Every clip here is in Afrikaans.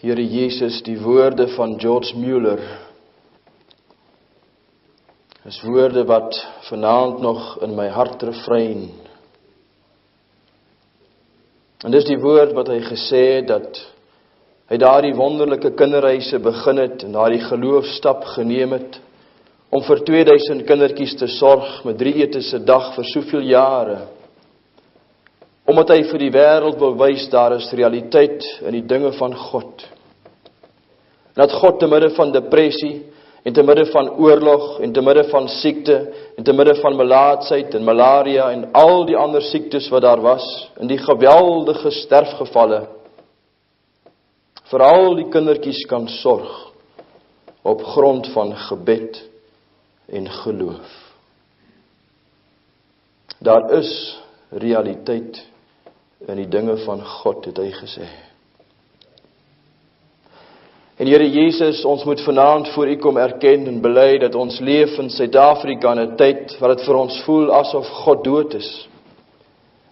Here Jesus, die woorde van George Mueller is woorde wat vanaand nog in my hart refrein. En dis die woord wat hy gesê het, dat hy daardie wonderlike kinderreise begin het, en daardie geloofstap geneem het, om vir 2000 kindertjies te sorg, met 3 etes 'n dag vir soveel jare. Omdat hy vir die wêreld wil wys, daar is realiteit in die dinge van God. En dat God te midde van depressie, en te midde van oorlog, en te midde van siekte, en te midde van melaatsheid en malaria, en al die ander siektes wat daar was, en die geweldige sterfgevalle, vir al die kindertjies kan sorg, op grond van gebed en geloof. Daar is realiteit in die dinge van God, het hy gesê. En Here Jesus, ons moet vanaand voor U kom erken en bely dat ons leef in Suid-Afrika in 'n tyd wat dit vir ons voel asof God dood is.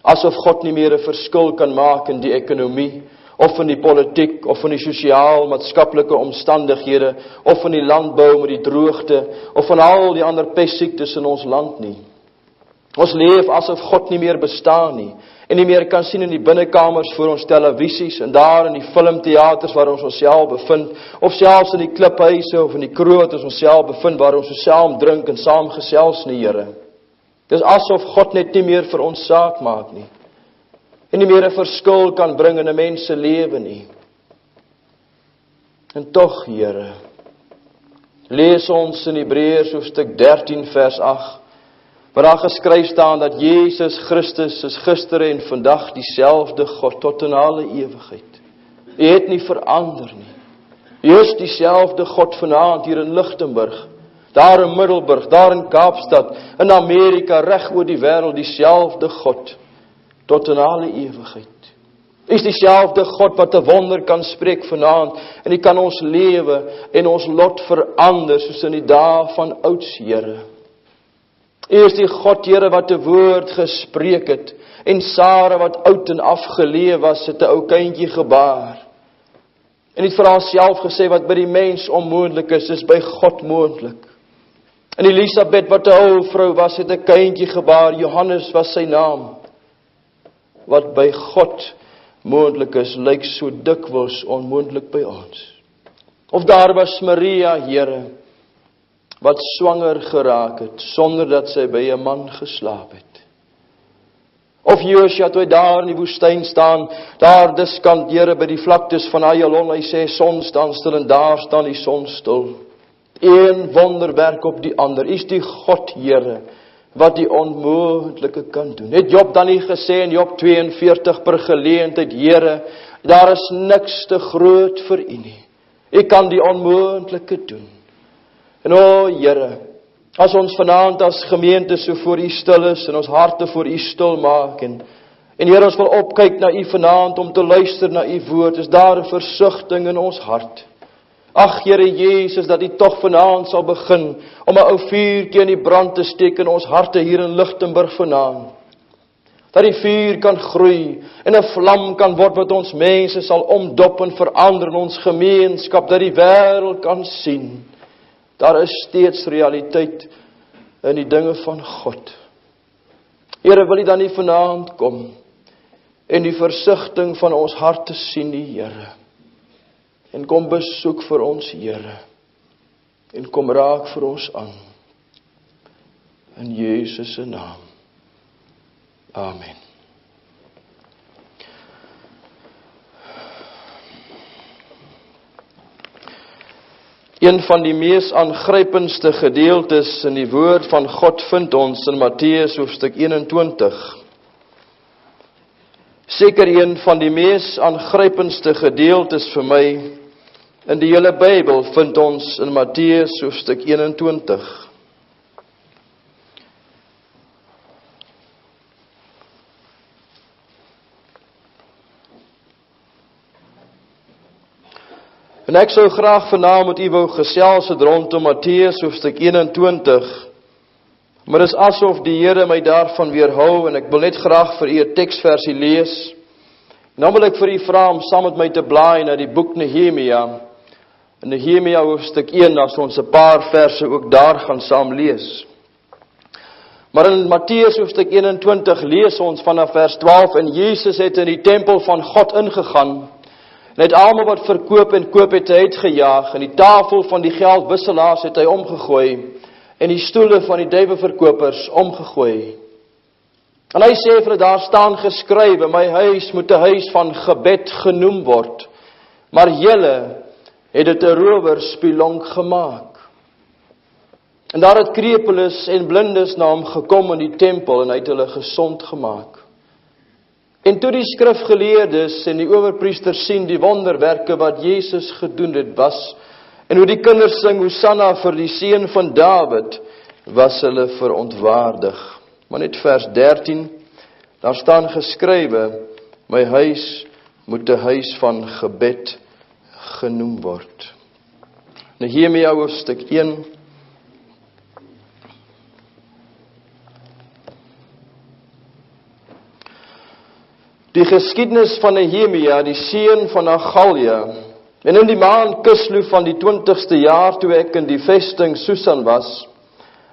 Asof God nie meer 'n verskil kan maak in die ekonomie, of in die politiek, of in die sosiaal-maatskaplike omstandighede, of in die landbou met die droogte, of in al die ander pestsiektes in ons land nie. Ons leef asof God nie meer bestaan nie, en nie meer kan sien in die binnekamers voor ons televisies, en daar in die filmtheaters waar ons onsself bevind, of selfs in die kliphuise, of in die kroeg wat ons onsself bevind, waar ons saam drink en saam gesels nie, Here. Dis asof God net nie meer vir ons saak maak nie, en nie meer 'n verskil kan bring in 'n mens se lewe nie. En tog, Here, lees ons in Hebreërs hoofstuk 13 vers 8, waar daar geskryf staan dat Jesus Christus is gister en vandag dieselfde God tot in alle ewigheid. U het nie verander nie. U is dieselfde God vanaand hier in Lichtenburg, daar in Middelburg, daar in Kaapstad, in Amerika, reg oor die wêreld, dieselfde God tot in alle ewigheid. U is dieselfde God wat 'n wonder kan spreek vanaand, en U kan ons lewe en ons lot verander soos in die dae van ouds, Here. U is die God, Here, wat 'n woord gespreek het, en Sara wat oud en afgeleef was, het 'n ou kindjie gebaar. En het vir haarself gesê, wat by die mens onmoontlik is by God moontlik. En Elisabeth wat 'n ou vrou was, het 'n kindjie gebaar, Johannes was sy naam. Wat by God moontlik is, lyk so dikwels onmoontlik by ons. Of daar was Maria, Here, wat swanger geraak het, sonder dat sy by 'n man geslaap het. Of Josua, toe hy daar in die woestyn staan, daar diskant, Here, by die vlaktes van Ayalon, hy sê, son staan stil, en daar staan die son stil. Een wonderwerk op die ander. U is die God, Here, wat die onmoontlike kan doen. Het Job dan nie gesê in Job 42 per geleentheid, Here, daar is niks te groot vir U nie. U kan die onmoontlike doen. En Here, as ons vanaand as gemeente so voor U stil is, en ons harte voor U stil maak, en Here, ons wil opkyk na U vanaand, om te luister na U woord, is daar 'n versigtiging in ons hart. Ag, Here Jesus, dat U tog vanaand sal begin, om 'n ou vuurtjie in die brand te steek in ons harte hier in Lichtenburg vanaand. Dat die vuur kan groei, en 'n vlam kan word, wat ons mense sal omdop en verander in ons gemeenskap, dat die wêreld kan sien. Daar is steeds realiteit in die dinge van God. Here, wil U dan nie vanaand kom, en die versigtiging van ons harte sien, die Here. En kom besoek vir ons, Here. En kom raak vir ons aan. In Jesus se naam. Amen. Een van die mees aangrypendste gedeeltes in die woord van God vind ons in Matteus hoofstuk 21. Seker een van die mees aangrypendste gedeeltes vir my in die hele Bybel vind ons in Matteus hoofstuk 21. En ek sou graag vanaand met u wou gesels rondom Matteus hoofstuk 21. Maar dis asof die Here my daarvan weerhou, en ek wil net graag vir u 'n teksversie lees. Nou wil ek vir u vra om saam met my te blaai na die boek Nehemia. In Nehemia hoofstuk 1, as ons 'n paar verse ook daar gaan saam lees. Maar in Matteus hoofstuk 21 lees ons vanaf vers 12, en Jesus het in die tempel van God ingegaan, en het almal wat verkoop en koop het hy uitgejaag, en die tafel van die geldwisselaars het hy omgegooi, en die stoele van die duiweverkopers omgegooi. En hy sê vir hulle, daar staan geskrywe, my huis moet 'n huis van gebed genoem word, maar julle het dit 'n rowerspilonk gemaak. En daar het krepeles en blindes na hom gekom in die tempel, en hy het hulle gesond gemaak. En toe die skrifgeleerdes en die owerpriesters sien die wonderwerke wat Jesus gedoen het was, en hoe die kinders sing Hosanna vir die seun van Dawid, was hulle verontwaardig. Maar net vers 13, daar staan geskrywe, my huis moet 'n huis van gebed genoem word. Nehemia hoofstuk 1. Die geskiedenis van Nehemia, die seun van Agalja, en in die maand Kislew van die 20ste jaar, toe ek in die vesting Susan was,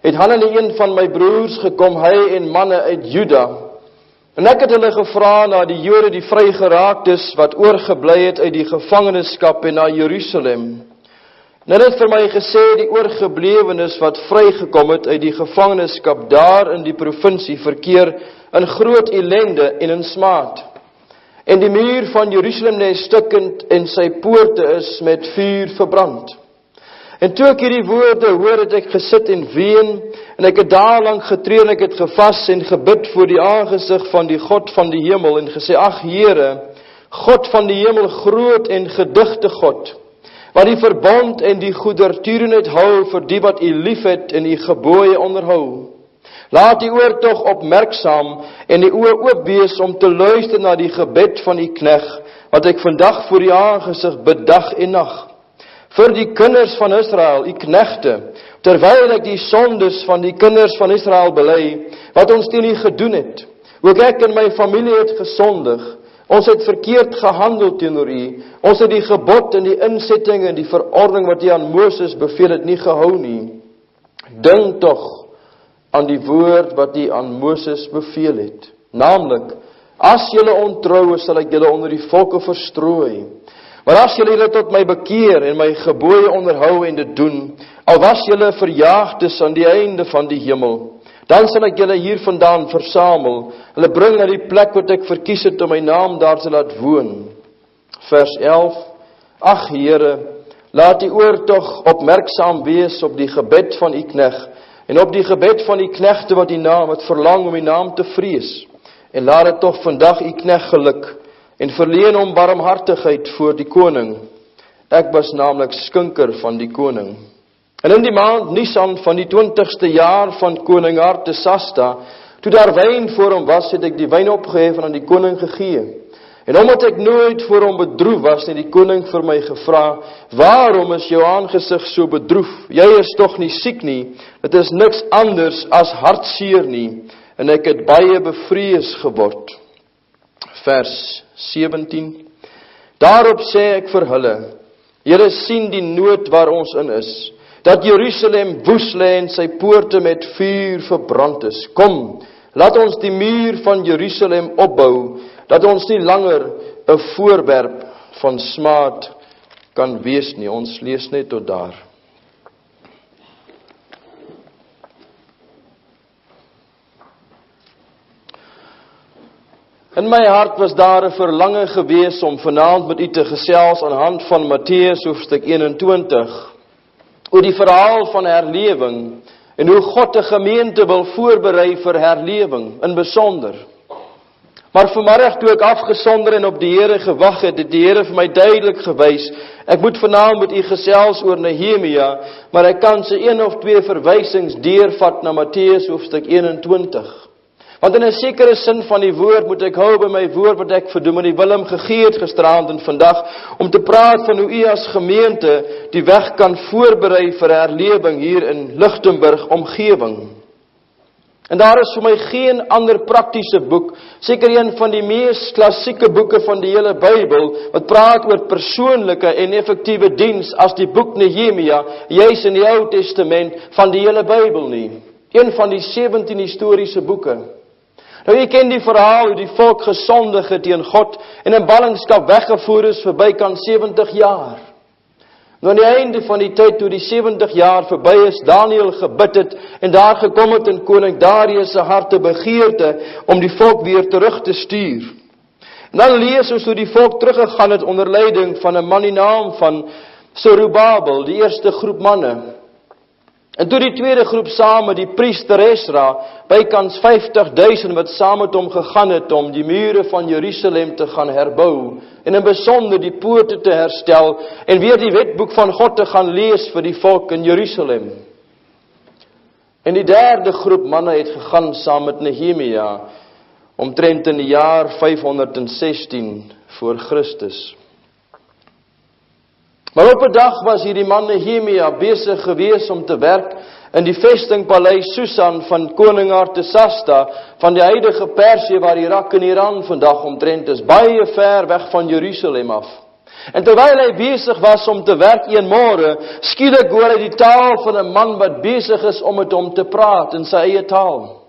het Hanani, een van my broers, gekom, hy en manne uit Juda. En ek het hulle gevra na die Jode die vrygeraaktes, wat oorgebly het uit die gevangenskap en na Jerusalem. En hulle het vir my gesê, die oorgeblewenes wat vrygekom het uit die gevangenskap daar in die provinsie verkeer in groot ellende en in smaad. En die muur van Jerusalem lê stukkend en sy poorte is met vuur verbrand. En toe ek hierdie woorde hoor, het ek gesit en ween, en ek het daarlang getree en ek het gevas en gebid voor die aangesig van die God van die hemel en gesê, ag Here, God van die hemel, groot en gedigte God, wat die verbond en die goedertierenheid hou vir die wat u liefhet en u gebooie onderhou. Laat die oor tog opmerksaam en die oor oop wees om te luister na die gebed van die knegt, wat ek vandag voor die aangesig bid dag en nag. Vir die kinders van Israel, die knegte, terwyl ek die sondes van die kinders van Israel bely, wat ons teen u gedoen het. Ook ek en my familie het gesondig. Ons het verkeerd gehandel teenoor u. Ons het die gebod en die insetting en die verordening wat u aan Moses beveel het nie gehou nie. Dink tog aan die woord wat u aan Moses beveel het. Naamlik, as julle ontrou is, sal ek julle onder die volke verstrooi. Maar as julle tot my bekeer en my gebooie onderhou en dit doen, al was julle verjaagdes aan die einde van die hemel, dan sal ek julle hier vandaan versamel, hulle bring na die plek wat ek verkies het om my naam daar te laat woon. Vers 11, ag Here, laat die oor tog opmerksaam wees op die gebed van u knegt, en op die gebed van die knegte wat die naam het verlang om die naam te vrees, en laat het tog vandag u knegt geluk, en verleen hom barmhartigheid voor die koning. Ek was namelijk skinker van die koning. En in die maand Nisan van die 20ste jaar van koning Artasasta, toe daar wyn voor hom was, het ek die wyn opgehef en aan die koning gegee. En omdat ek nooit voor hom bedroef was, het die koning vir my gevra, waarom is jou aangesig so bedroef? Jy is toch nie siek nie, dit is niks anders as hartseer nie, en ek het baie bevrees geword. Vers 17. Daarop sê ek vir hulle, julle sien die nood waar ons in is, dat Jerusalem woes lê en sy poorte met vuur verbrand is. Kom, laat ons die muur van Jerusalem opbou, dat ons nie langer 'n voorwerp van smaad kan wees nie. Ons lees net tot daar. In my hart was daar 'n verlange gewees om vanaand met u te gesels aan hand van Matteus hoofstuk 21, oor die verhaal van herlewing, en hoe God 'n gemeente wil voorberei vir herlewing, in besonder. Maar vanmiddag toe ek afgesonder en op die Here gewag het, het die Here vir my duidelik gewys, ek moet vanaand met u gesels oor Nehemia, maar ek kan se 1 of 2 verwysings deurvat na Matteus hoofstuk 21. Want in 'n sekere sin van die woord moet ek hou by my woord wat ek vir Dominee Willem gegee het gisteraand en vandag, om te praat van hoe u as gemeente die weg kan voorberei vir herlewing hier in Lichtenburg omgewing. En daar is vir my geen ander praktiese boek, seker een van die mees klassieke boeke van die hele Bybel, wat praat oor persoonlike en effektiewe diens as die boek Nehemia, juis in die Ou Testament van die hele Bybel nie. Een van die 17 historiese boeke. Nou jy ken die verhaal hoe die volk gesondig het teen God en in ballingskap weggevoer is vir bykans 70 jaar. Nou aan die einde van die tyd, toe die 70 jaar verby is, Daniël gebid het en daar gekom het in koning Darius se harte begeerte om die volk weer terug te stuur. En dan lees ons hoe die volk teruggegaan het onder leiding van 'n man die naam van Zorobabel, die eerste groep manne. En toe die tweede groep saam met die priester Esra, bykans 50.000 wat saam met hom gegaan het om die mure van Jerusalem te gaan herbou, en in besonder die poorte te herstel, en weer die wetboek van God te gaan lees vir die volk in Jerusalem. En die derde groep manne het gegaan saam met Nehemia, omtrent in die jaar 516 voor Christus. Maar op 'n dag was hierdie man Nehemia besig gewees om te werk in die vestingpaleis Susan van koning Artasasta van die huidige Persië waar Irak en Iran vandag omtrent is, baie ver weg van Jerusalem af. En terwyl hy besig was om te werk een môre, skielik hoor hy die taal van 'n man wat besig is om met hom te praat in sy eie taal.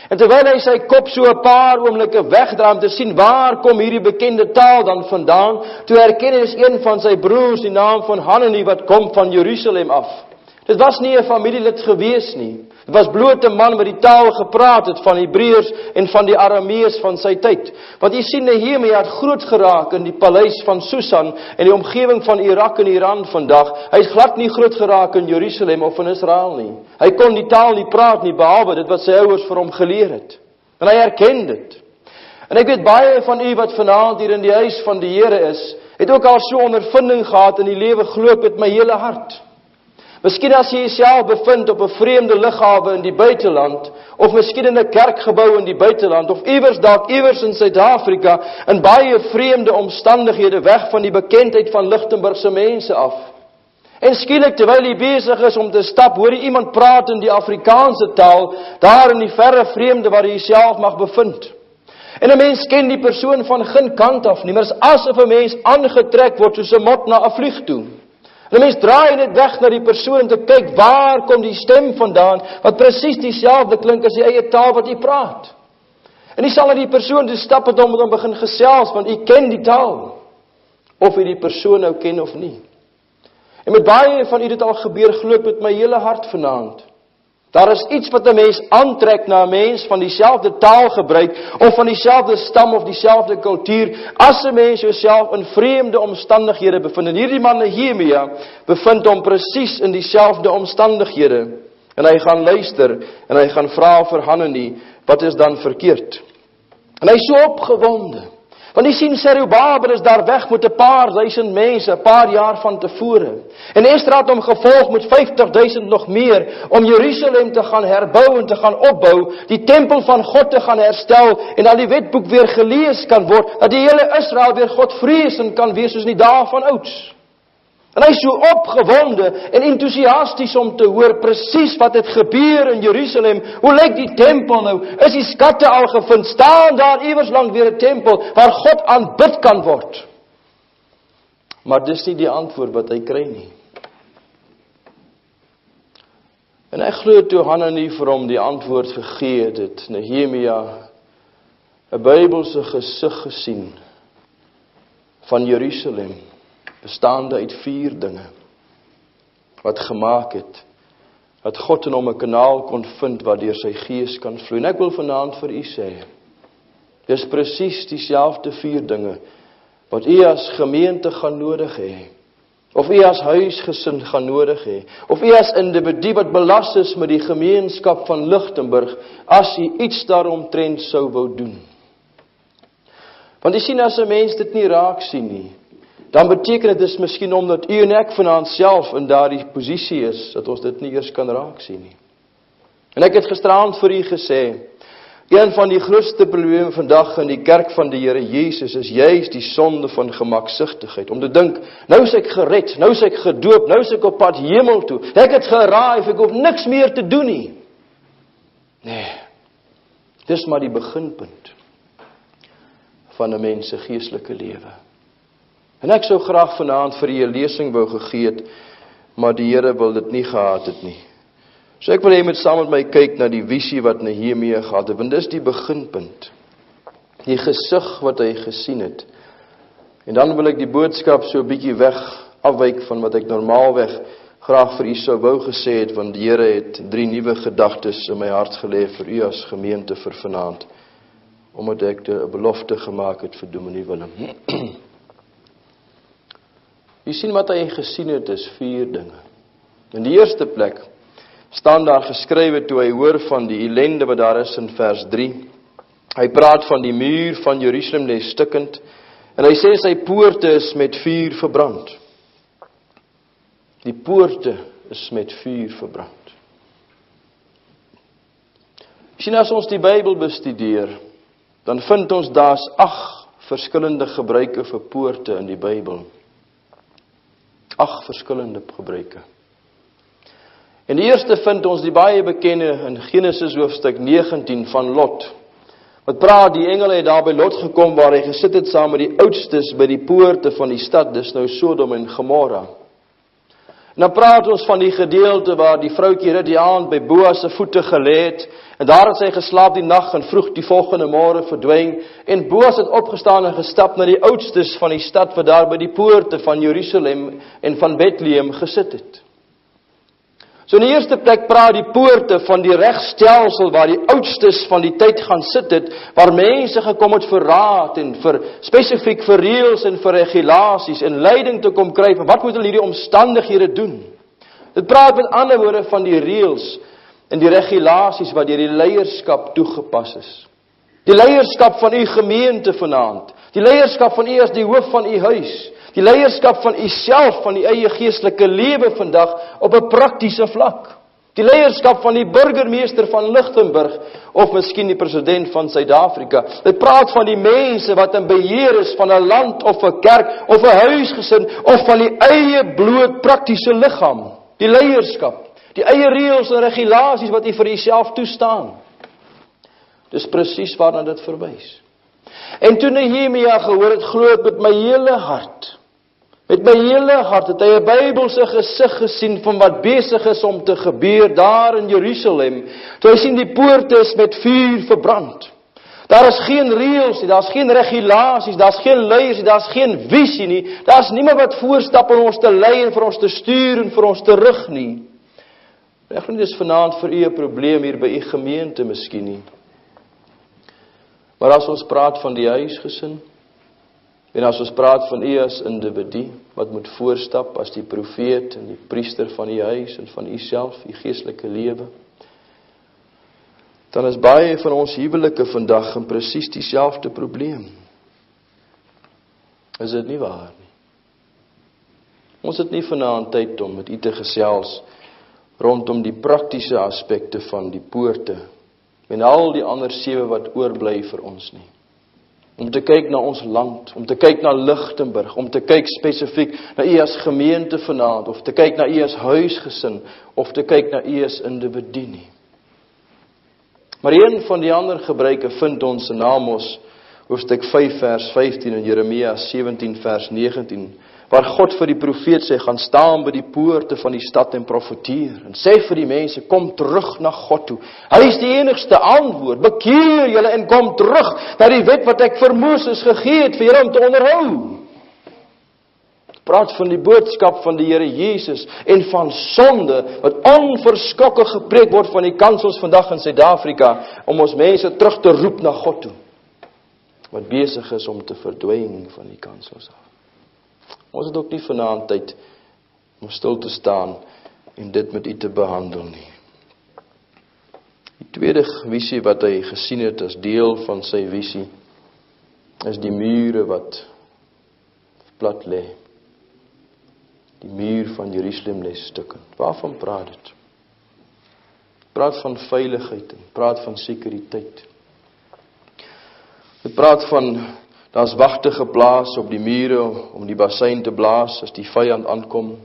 En terwyl hy sy kop so 'n paar oomblikke wegdraai om te sien waar kom hierdie bekende taal dan vandaan, toe herken hy is een van sy broers, die naam van Hanani, wat kom van Jerusalem af. Dit was nie 'n familielid gewees nie. Dit was bloot 'n man wat die taal gepraat het van Hebreërs en van die Arameërs van sy tyd. Want jy sien, Nehemia het groot geraak in die paleis van Susan en die omgewing van Irak en Iran vandag. Hy het glad nie groot geraak in Jerusalem of in Israel nie. Hy kon die taal nie praat nie, behalwe dit wat sy ouers vir hom geleer het. En hy herken dit. En ek weet baie van u wat vanaand hier in die huis van die Here is, het ook al so ondervinding gehad in die lewe, glo ek met my hele hart. Miskien as jy jouself bevind op 'n vreemde lughawe in die buiteland, of miskien in 'n kerkgebou in die buiteland, of iewers in Suid-Afrika, in baie vreemde omstandighede, weg van die bekendheid van Lichtenburgse mense af. En skielik terwyl jy besig is om te stap, hoor jy iemand praat in die Afrikaanse taal, daar in die verre vreemde waar jy jouself mag bevind. En 'n mens ken die persoon van geen kant af nie, maar is asof 'n mens aangetrek word soos 'n mot na 'n vlieg toe. En 'n mens draai net weg na die persoon om te kyk waar kom die stem vandaan, wat presies dieselfde klink as die eie taal wat jy praat. En jy sal na die persoon toe stap en met hom begin gesels, want jy ken die taal. Of jy die persoon nou ken of nie. En met baie van u dit al gebeur, glo ek met my hele hart vanaand. Daar is iets wat 'n mens aantrek na 'n mens van dieselfde taal gebruik, of van dieselfde stam of dieselfde kultuur, as 'n mens jouself in vreemde omstandighede bevind. En hierdie man Nehemia bevind hom presies in dieselfde omstandighede. En hy gaan luister, en hy gaan vra vir Hanani, wat is dan verkeerd? En hy is so opgewonde. Want jy sien, Zerubabel is daar weg met 'n paar duisend mense, 'n paar jaar van tevore. En Esdra het hom gevolg met 50.000 nog meer, om Jerusalem te gaan herbou en te gaan opbou, die tempel van God te gaan herstel, en dat die wetboek weer gelees kan word, dat die hele Israel weer Godvreesend kan wees, soos in die dae van ouds. En hy is so opgewonde en entoesiasties om te hoor presies wat het gebeur in Jerusalem. Hoe lyk die tempel nou? Is die skatte al gevind? Staan daar iewers lank weer 'n tempel waar God aanbid kan word? Maar dis nie die antwoord wat hy kry nie. En ek glo toe Hanani vir hom die antwoord gegee het, Nehemia 'n Bybelse gesig gesien van Jerusalem, bestaande uit 4 dinge, wat gemaak het, dat God in hom 'n kanaal kon vind, wat deur sy gees kan vloei. En ek wil vanaand vir u sê, dis presies dieselfde 4 dinge, wat u as gemeente gaan nodig hê, of u as huisgesin gaan nodig hê, of u as individu wat belas is met die gemeenskap van Lichtenburg, as u iets daaromtrent sou wou doen. Want jy sien, as 'n mens dit nie raak sien nie, dan beteken dit is miskien omdat u en ek vanaand self in daardie posisie is, dat ons dit nie eers kan raak sien nie. En ek het gisteraand vir u gesê, een van die grootste probleme vandag in die kerk van die Here Jesus is juist die sonde van gemaksigtigheid. Om te dink, nou is ek gered, nou is ek gedoop, nou is ek op pad hemel toe, ek het geraai, ek hoef niks meer te doen nie. Nee, Dis maar die beginpunt van 'n mens se geestelike lewe. En ek sou graag vanaand vir u 'n lesing wou gegee het, maar die Here wil dit nie gehad het nie. So ek wil hê jy moet saam met my kyk na die visie wat Nehemia gehad het, want dis die beginpunt. Die gesig wat hy gesien het. En dan wil ek die boodskap so 'n bietjie afwyk van wat ek normaalweg graag vir u sou wou gesê het, want die Here het 3 nuwe gedagtes in my hart gelê vir u as gemeente vir vanaand, omdat ek 'n belofte gemaak het vir Dominee Willem. U sien wat hy gesien het is 4 dinge. In die eerste plek staan daar geskrywe toe hy hoor van die ellende wat daar is in vers 3. Hy praat van die muur van Jerusalem lê stukkend, en hy sê sy poorte is met vuur verbrand. Die poorte is met vuur verbrand. Sien, as ons die Bybel bestudeer, dan vind ons daar's 8 verskillende gebruike vir poorte in die Bybel. 8 verskillende gebruike. En die eerste vind ons die baie bekende in Genesis hoofstuk 19 van Lot. Wat praat, die engele het daar by Lot gekom waar hy gesit het saam met die oudstes by die poorte van die stad, dis nou Sodom en Gomorra. En dan praat ons van die gedeelte waar die vroutjie dit die aand by Boas se voete gelê het, en daar het sy geslaap die nag en vroeg die volgende môre verdwyn, en Boas het opgestaan en gestap na die oudstes van die stad wat daar by die poorte van Jerusalem en van Bethlehem gesit het. So in die eerste plek praat die poorte van die regstelsel waar die oudstes van die tyd gaan sit het, waar mense gekom het vir raad en vir spesifiek vir reëls en vir regulasies en leiding te kom kry van wat moet hulle hierdie omstandighede doen. Dit praat met ander woorde van die reëls en die regulasies wat deur die leierskap toegepas is. Die leierskap van u gemeente vanaand, die leierskap van u as die hoof van u huis, die leierskap van u self, van die eie geestelike lewe vandag op 'n praktiese vlak. Die leierskap van die burgemeester van Lichtenburg of miskien die president van Suid-Afrika. Dit praat van die mense wat in beheer is van 'n land of 'n kerk of 'n huisgesin of van die eie bloot praktiese liggaam. Die leierskap, die eie reëls en regulasies wat u vir jouself toestaan. Dis presies waarna dit verwys. En toe Nehemia gehoor het, glo ek met my hele hart. Met my hele hart het hy 'n Bybelse gesig gesien van wat besig is om te gebeur daar in Jerusalem. Toe hy sien die poorte is met vuur verbrand. Daar is geen reëls nie, daar's geen regulasies, daar's geen leiers nie, daar's geen visie nie. Daar's niemand wat voorstap om ons te lei en vir ons te stuur en vir ons te rig nie. Ek glo dis vanaand vir u 'n probleem hier by u gemeente miskien nie. Maar as ons praat van die huisgesin, en as ons praat van u as individu, wat moet voorstap as die profeet en die priester van die huis en van u self, u geestelike lewe, dan is baie van ons huwelike vandag in presies dieselfde probleem. Is dit nie waar nie? Ons het nie vanaand tyd om met u te gesels rondom die praktiese aspekte van die poorte en al die ander 7 wat oorbly vir ons nie. Om te kyk na ons land, om te kyk na Lichtenburg, om te kyk spesifiek na u as gemeente vanaand, of te kyk na u as huisgesin, of te kyk na u as individu nie. Maar een van die ander gebruike vind ons in Amos, hoofstuk 5 vers 15 en Jeremia 17 vers 19, waar God vir die profeet sê, gaan staan by die poorte van die stad en profeteer, en sê vir die mense, kom terug na God toe. Hy is die enigste antwoord, bekeer julle en kom terug na die wet wat ek vir Moses gegee het, vir julle om te onderhou. Praat van die boodskap van die Here Jesus, en van sonde, wat onverskokke gepreek word van die kansels vandag in Suid-Afrika, om ons mense terug te roep na God toe, wat besig is om te verdwyn van die kansels af. Ons het ook nie vanaand tyd om stil te staan en dit met u te behandel nie. Die tweede visie wat hy gesien het as deel van sy visie, is die mure wat plat lê. Die muur van Jerusalem lê stukkend. Waarvan praat dit? Praat van veiligheid en praat van sekuriteit. Dit praat van daar's wagte geplaas op die mure om die bassein te blaas as die vyand aankom.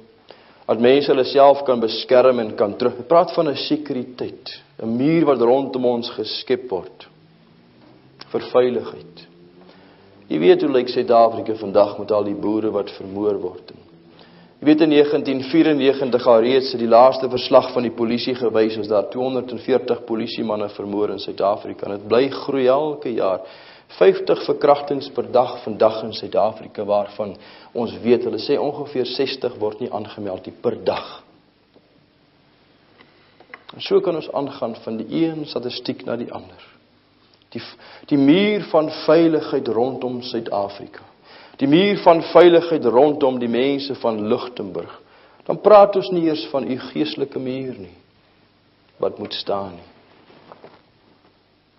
Dat mense hulle self kan beskerm en kan terug. Dit praat van 'n sekuriteit, 'n muur wat rondom ons geskep word. vir veiligheid. Jy weet hoe lyk Suid-Afrika vandag met al die boere wat vermoor word. Jy weet in 1994 al reeds die laaste verslag van die polisie gewys is daar 240 polisiemanne vermoor in Suid-Afrika. En dit bly groei elke jaar. 50 verkrachtings per dag vandag in Suid-Afrika waarvan ons weet, hulle sê ongeveer 60 word nie aangemeld nie per dag. En so kan ons aangaan van die een statistiek na die ander. Die muur van veiligheid rondom Suid-Afrika. Die muur van veiligheid rondom die mense van Lichtenburg. Dan praat ons nie eers van u geestelike muur nie, wat moet staan nie.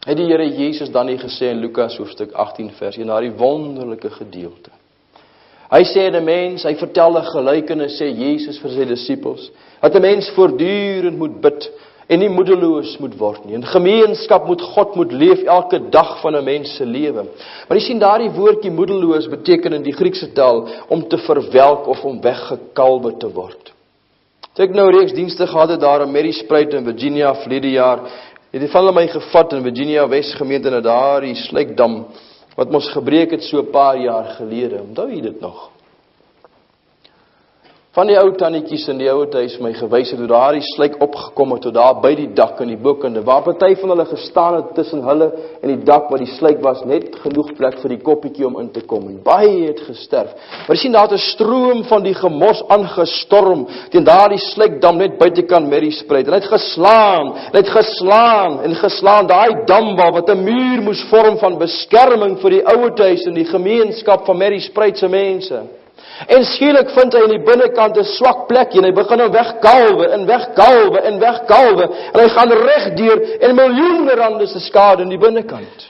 Het die Here Jesus dan nie gesê in Lukas hoofstuk 18 vers 1, na die wonderlike gedeelte. Hy sê die mens, hy vertel 'n gelykenis, sê Jesus vir sy disippels, dat 'n mens voortdurend moet bid, en nie moedeloos moet word nie. In gemeenskap moet God moet leef elke dag van 'n mens se lewe. Maar jy sien daardie woordjie moedeloos beteken in die Griekse taal om te verwelk of om weggekalwe te word. Toe ek nou reeks dienste gehad het daar in Maryspruit in Virginia verlede jaar, het die van my gevat in Virginia Wesgemeente na daardie slykdam wat ons gebreek het so 'n paar jaar gelede. Onthou jy dit nog? Van die ou tannetjies in die ou huis my gewys het hoe daardie slyk opgekom het tot daar by die dak in die bokende, waar party van hulle gestaan het tussen hulle en die dak waar die slyk was, net genoeg plek vir die koppietjie om in te kom. En baie het gesterf. Maar jy sien daar het 'n stroom van die gemors aangestorm teen daardie slykdam net buitekant Maryspruit. En hy het geslaan, daai damwal wat 'n muur moes vorm van beskerming vir die ou huis en die gemeenskap van Maryspruit se mense. En skielik vind hy in die binnekant 'n swak plek en hy begin hom wegkalwe en hy gaan regdeur en miljoene rande se skade in die binnekant.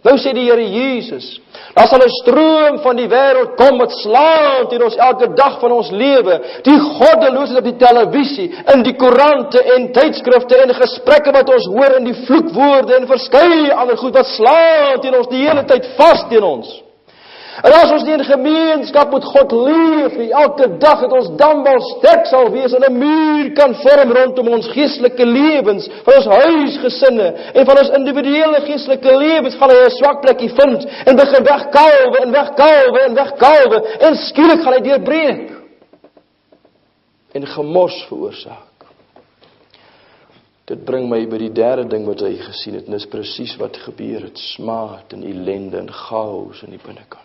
Nou sê die Here Jesus, daar sal 'n stroom van die wêreld kom wat slaan teen ons elke dag van ons lewe. Die goddeloosheid op die televisie, in die koerante en tydskrifte en gesprekke wat ons hoor in die vloekwoorde en verskeie ander goed wat slaan teen ons die hele tyd vas teen ons. En as ons nie in gemeenskap met God leef nie, elke dag het ons damwal sterk sal wees en 'n muur kan vorm rondom ons geestelike lewens, van ons huisgesinne en van ons individuele geestelike lewens, gaan hy 'n swak plekkie vind en begin wegkalwe en skielik gaan hy deurbreek en gemors veroorsaak. Dit bring my by die derde ding wat hy gesien het en dis presies wat gebeur het, smaad en ellende en chaos in die binnekant.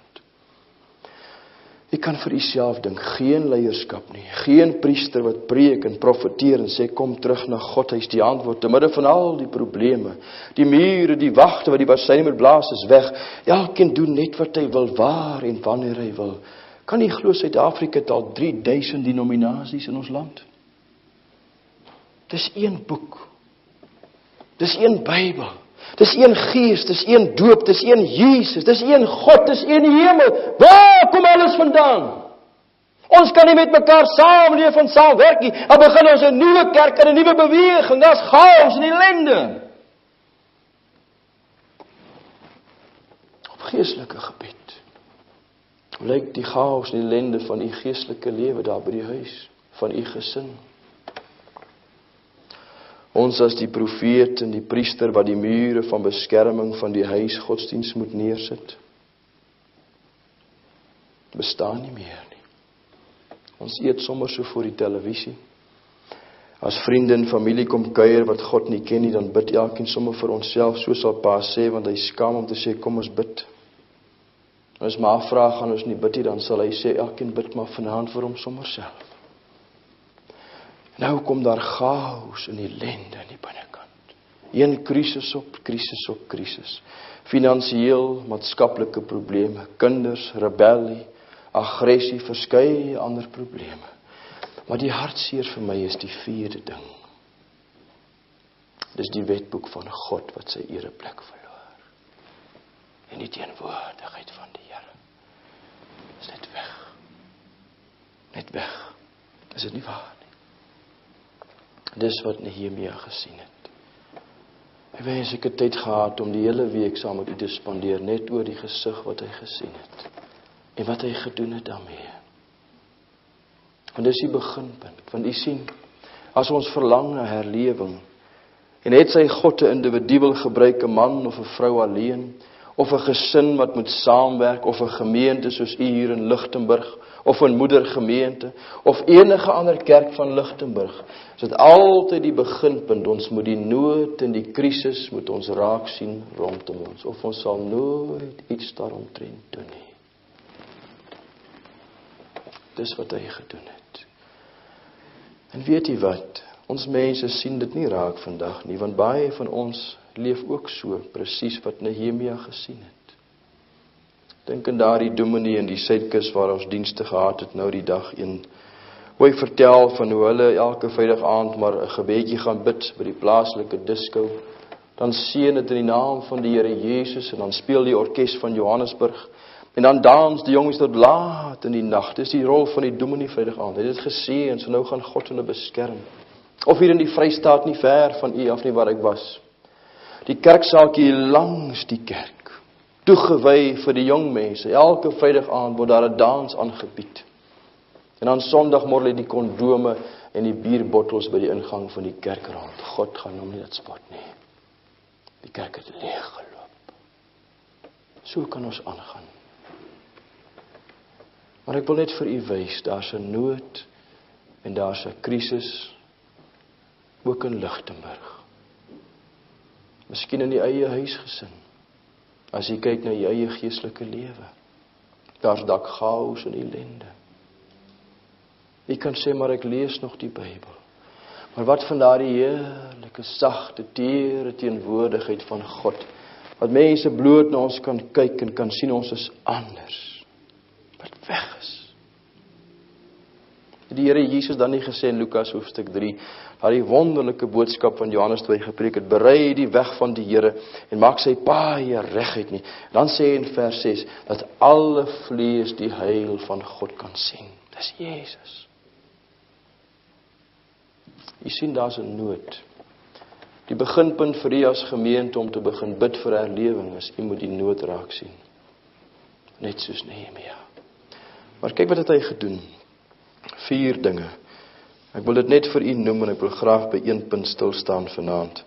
Jy kan vir jouself dink, geen leierskap nie, geen priester wat preek en profeteer en sê, kom terug na God, hy is die antwoord, te midde van al die probleme, die mure, die wagte wat die basyne moet blaas is weg, elkeen doen net wat hy wil, waar en wanneer hy wil. Kan jy glo Suid-Afrika het al 3000 denominasies in ons land? Dis een boek, dis een Bybel, dis een Gees, dis een doop, dis een Jesus, dis een God, dis een hemel. Waar kom alles vandaan? Ons kan nie met mekaar saamleef en saamwerk nie. Dan begin ons 'n nuwe kerk en 'n nuwe beweging. Daar's chaos en ellende. Op geestelike gebied lyk die chaos en ellende van u geestelike lewe daar by die huis van u gesin. Ons as die profeet en die priester wat die mure van beskerming van die huis godsdienst moet neersit, bestaan nie meer nie. Ons eet sommer so voor die televisie. As vriende en familie kom kuier wat God nie ken nie, dan bid elkeen sommer vir onsself, so sal pa sê, want hy skaam om te sê, kom ons bid. En as ma vra, gaan ons nie bid nie, dan sal hy sê, elkeen bid maar vanaand vir hom sommer self. Nou kom daar chaos en ellende in die binnekant. Een krisis op krisis. Finansieel, maatskaplike probleme, kinders, rebellie, aggressie, verskeie ander probleme. Maar die hartseer vir my is die vierde ding. Dis die wetboek van God wat sy ereplek verloor. En die teenwoordigheid van die Here is net weg. Net weg. Is dit nie waar? Dis wat Nehemia gesien het. Hy wens ek het tyd gehad om die hele week saam met u te spandeer, net oor die gesig wat hy gesien het. En wat hy gedoen het daarmee. En dis die beginpunt. Want u sien, as ons verlang na herlewing, en het sy God 'n individu wil gebruik, 'n man of 'n vrou alleen, of 'n gesin wat moet saamwerk, of 'n gemeente soos u hier in Lichtenburg, of 'n moedergemeente, of enige ander kerk van Lichtenburg, is dit altyd die beginpunt. Ons moet die nood en die krisis moet ons raak sien rondom ons, of ons sal nooit iets daaromtrent doen nie. Dis wat hy gedoen het. En weet jy wat? Ons mense sien dit nie raak vandag nie, want baie van ons leef ook so, presies wat Nehemia gesien het. Dink aan daardie dominee in die Suidkus waar ons dienste gehad het nou die dag een. Hoe hy vertel van hoe hulle elke Vrydag aand maar 'n gebedjie gaan bid by die plaaslike disco. Dan seën dit in die naam van die Here Jesus en dan speel die orkes van Johannesburg. En dan dans die jongens tot laat in die nag. Dis die rol van die dominee Vrydag aand. Hy het dit gesê en so nou gaan God hulle beskerm. Of hier in die Vrystaat nie ver van u af nie waar ek was. Die kerksaaltjie langs die kerk. Toegewy vir die jong mense. Elke Vrydag aand word daar 'n dans aangebied. En dan Sondag môre die kondome en die bierbottels by die ingang van die kerk rond. God gaan hom nie dit spot nie. Die kerk het leeg geloop. So kan ons aangaan. Maar ek wil net vir u wys, daar's 'n nood en daar's 'n krisis ook in Lichtenburg. Miskien in die eie huisgesin. As jy kyk na jou eie geestelike lewe. Daar's dalk chaos en ellende. Jy kan sê, maar ek lees nog die Bybel. Maar wat van daardie heerlike, sagte, tere teenwoordigheid van God, wat mense bloot na ons kan kyk en kan sien ons is anders, wat weg is. Die Here Jesus dan nie gesê in Lukas hoofstuk 3, daardie wonderlike boodskap van Johannes 2 gepreek het, berei die weg van die Here en maak sy paaie reguit nie. Dan sê hy in vers 6, dat alle vlees die heil van God kan sien. Dis Jesus. Jy sien, daar's 'n nood. Die beginpunt vir u as gemeente om te begin bid vir herlewing is, u moet die nood raak sien. Net soos Nehemia. Maar kyk wat het hy gedoen. 4 dinge. Ek wil dit net vir u noem en ek wil graag by 1 punt stil staan vanaand.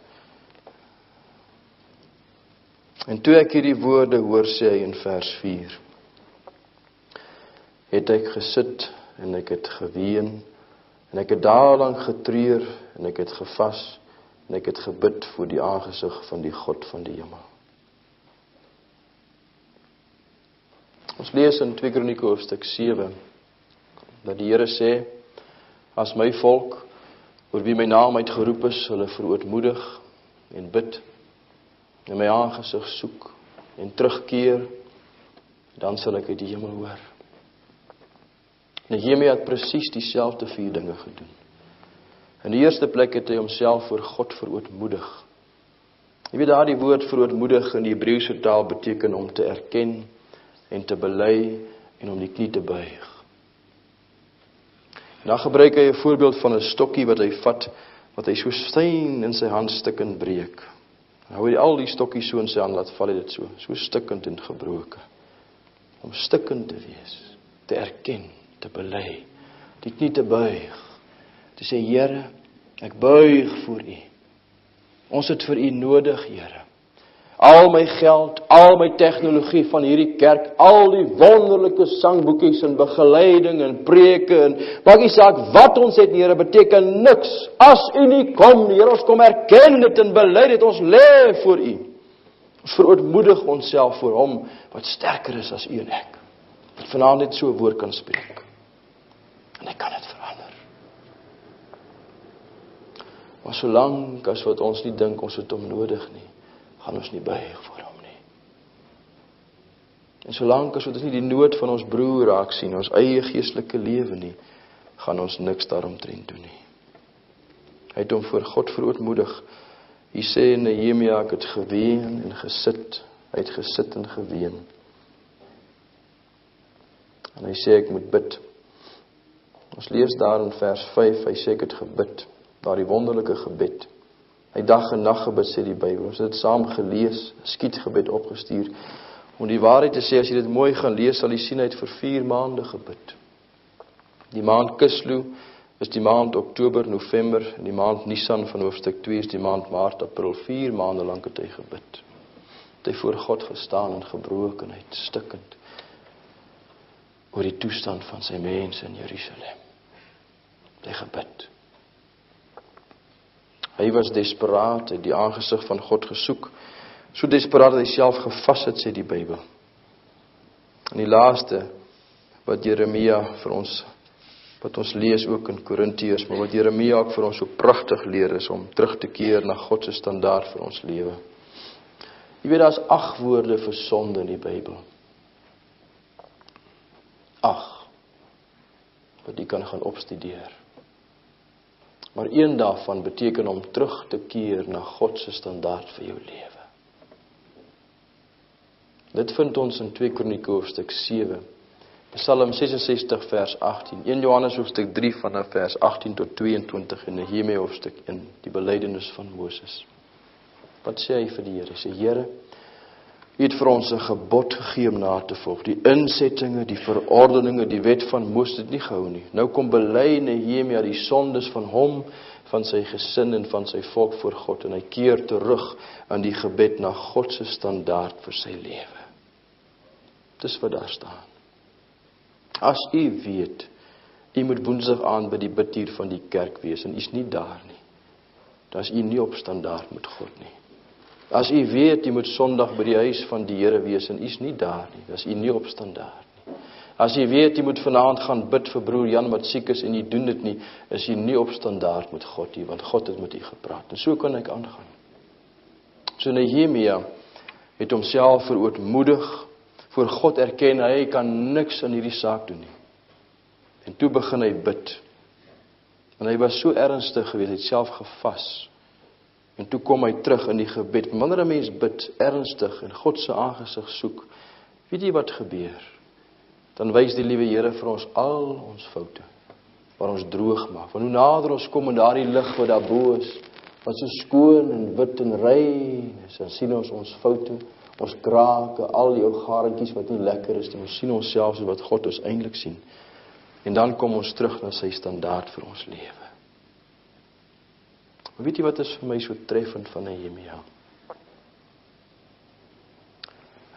En toe ek hierdie woorde hoor, sê hy in vers 4. Het ek gesit en ek het geween en ek het daarlang getreur en ek het gevas en ek het gebid voor die aangesig van die God van die hemel. Ons lees in 2 Kronieke hoofstuk 7 dat die Here sê, as my volk, oor wie my naam uitgeroep is, hulle verootmoedig en bid, en my aangesig soek, en terugkeer, dan sal ek uit die hemel hoor. Nehemia het presies dieselfde 4 dinge gedoen. In die eerste plek het hy homself voor God verootmoedig. Jy weet daar die woord verootmoedig in die Hebreëse taal beteken om te erken, en te bely, en om die knie te buig. En dan gebruik hy 'n voorbeeld van 'n stokkie wat hy vat, wat hy so styn in sy hand stikkend breek. En hou hy al die stokkies so in sy hand, laat val hy dit so stikkend en gebroke. Om stikkend te wees, te erken, te bely, die knie te buig, te sê, Here, ek buig voor u. Ons het vir u nodig, Here. Al my geld, al my tegnologie van hierdie kerk, al die wonderlike sangboekies en begeleiding en preke en maak nie saak wat ons het, Here, beteken niks. As u nie kom, Here, ons kom erken dit en bely dit, ons lê voor u. Ons verootmoedig onsself voor hom wat sterker is as u en ek. Wat vanaand net so 'n woord kan spreek. En hy kan dit verander. Maar solank as wat ons nie dink ons het hom nodig nie, gaan ons nie buig voor hom nie. En solank as ons nie die nood van ons broer raak sien, ons eie geestelike lewe nie, gaan ons niks daaromtrent doen nie. Hy het hom voor God verootmoedig. Hy sê in Nehemia, ek het geween en gesit. Hy het gesit en geween. En hy sê ek moet bid. Ons lees daar in vers 5, hy sê ek het gebid. Daar die wonderlike gebed. Hy dag en nag gebid, sê die Bybel. Ons het dit saam gelees, skietgebed opgestuur. Om die waarheid te sê, as jy dit mooi gaan lees, sal jy sien hy het vir 4 maande gebid. Die maand Kislew is die maand Oktober, November, en die maand Nisan van hoofstuk 2 is die maand Maart, April, 4 maande lang het hy gebid. Het hy voor God gestaan in gebrokenheid, stikkend, oor die toestand van sy mense in Jerusalem. Het hy gebid. Hy was desperaat, hy het die aangesig van God gesoek, so desperaat dat hy self gevas het, sê die Bybel. En die laaste, wat Jeremia vir ons, wat ons lees ook in Korintiërs, maar wat Jeremia ook vir ons so pragtig leer, is om terug te keer na God se standaard vir ons lewe. Jy weet, daar is 8 woorde vir sonde in die Bybel. 8, wat jy kan gaan opstudeer. Maar een daarvan beteken om terug te keer na God se standaard vir jou lewe. Dit vind ons in 2 Kronieke hoofstuk 7, Psalm 66 vers 18, 1 Johannes hoofstuk 3 vanaf vers 18 tot 22 en Nehemia hoofstuk 1, die belydenis van Moses. Wat sê hy vir die Here? Hy sê, Here, U het vir ons 'n gebod gegee om na te volg. Die insettinge, die verordeninge, die wet van Moses het nie gehou nie. Nou kom bely Nehemia die sondes van hom, van sy gesin en van sy volk voor God, en hy keer terug aan die gebed na God se standaard vir sy lewe. Dis wat daar staan. As u weet, u moet woensdag aand by die bidtuur van die kerk wees, en u is nie daar nie, dan is u nie op standaard met God nie. As u weet, u moet Sondag by die huis van die Here wees, en u is nie daar nie, dan is u nie op standaard nie. As u weet, u moet vanaand gaan bid vir broer Jan wat siek is, en u doen dit nie, is u nie op standaard met God nie, want God het met u gepraat. En so kan ek aangaan. So Nehemia het homself verootmoedig, voor God erken, hy kan niks in hierdie saak doen nie. En toe begin hy bid. En hy was so ernstig geweest, hy het self gevas. En toe kom hy terug in die gebed. Wanneer 'n mens bid, ernstig, en God se aangesig soek, weet jy wat gebeur? Dan wys die liewe Here vir ons al ons foute, waar ons droog maak. Want hoe nader ons kom in daardie lig wat daarbo is, wat so skoon en wit en rein is, dan sien ons ons foute, ons krake, al die ou garetjies wat nie lekker is, en ons sien ons self so wat God ons eintlik sien. En dan kom ons terug na sy standaard vir ons lewe. Maar weet jy wat is vir my so treffend van Nehemia?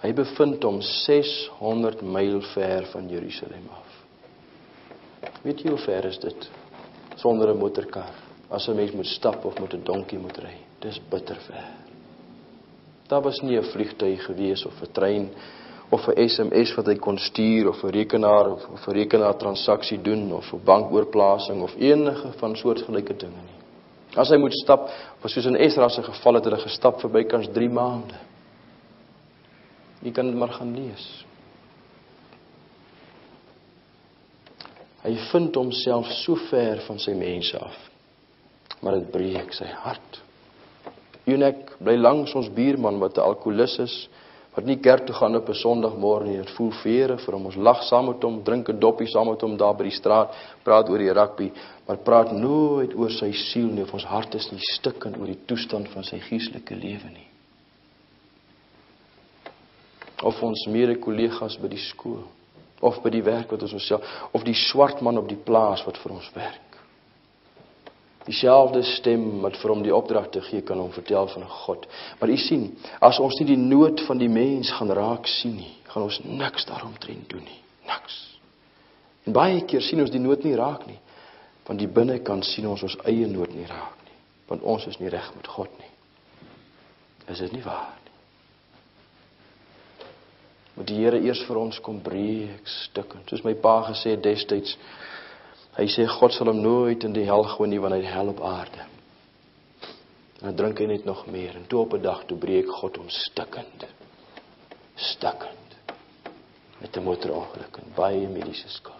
Hy bevind hom 600 myl ver van Jerusalem af. Weet jy hoe ver is dit? Sonder 'n motorkar. As 'n mens moet stap of met 'n donkie moet ry. Dis bitter ver. Daar was nie 'n vliegtuig gewees of 'n trein of 'n SMS wat hy kon stuur of 'n rekenaar of 'n rekenaartransaksie doen of 'n bankoorplasing of enige van soortgelyke dinge nie. As hy moet stap, was soos in Esra se geval het hulle gestap vir bykans 3 maande. Jy kan dit maar gaan lees. Hy vind homself so ver van sy mense af, maar dit breek sy hart. Unek bly langs ons buurman wat 'n alkoholist is, wat nie kerk toe gaan op 'n Sondagmôre nie, het voel vere vir hom, ons lag saam met hom, drink 'n doppie saam met hom daar by die straat, praat oor die rugby, maar praat nooit oor sy siel nie, of ons hart is nie stikkend oor die toestand van sy geestelike lewe nie. Of ons mede-kollegas by die skool, of by die werk wat ons onsself, of die swart man op die plaas wat vir ons werk. Dieselfde stem wat vir hom die opdrag te gee, kan hom vertel van God. Maar u sien, as ons nie die nood van die mens gaan raak sien nie, gaan ons niks daaromtrent doen nie. Niks. En baie keer sien ons die nood nie raak nie, want die binnekant sien ons ons eie nood nie raak nie, want ons is nie reg met God nie. Is dit nie waar nie? Moet die Here eers vir ons kom breek stukkend, soos my pa gesê het destyds. Hy sê God sal hom nooit in die hel gooi nie, want hy het hel op aarde. En dan drink hy net nog meer, en toe op 'n dag toe breek God hom stukkend. Stukkend. Met 'n motorongeluk en baie mediese skuld.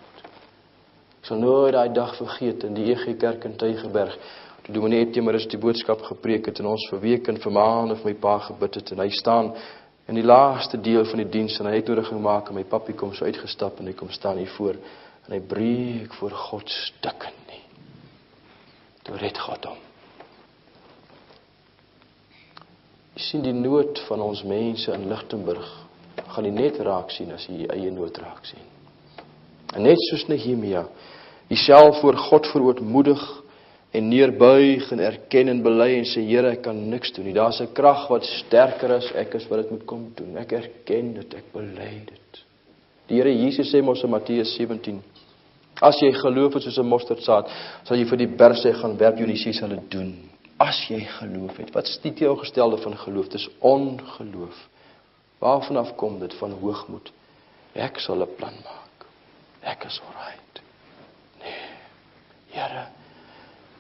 Ek sal nooit daai dag vergeet in die EG Kerk in Tygerberg, toe dominee Etiemers die boodskap gepreek het en ons vir weke en vir maande vir my pa gebid het, en hy staan in die laaste deel van die diens en hy het nodig gemaak en my papi kom so uitgestap en hy kom staan hier voor en hy breek voor God stukkend nie. Toe red God hom. Jy sien die nood van ons mense in Lichtenburg gaan jy net raak sien as jy eie nood raak sien. En net soos Nehemia, jy self voor God verootmoedig en neerbuig en erken en bely en sê, Here, ek kan niks doen nie. Daar's 'n krag wat sterker as ek is wat dit moet kom doen. Ek erken dit, ek bely dit. Die Here Jesus sê mos in Matteus 17, as jy geloof het soos 'n mosterdsaad, sal jy vir die berg sê, gaan werp, jy sê sal dit doen. As jy geloof het. Wat is die teenoorgestelde van geloof? Dit is ongeloof. Waarvan af kom dit? Van hoogmoed. Ek sal 'n plan maak. Ek is alright. Nee. Here,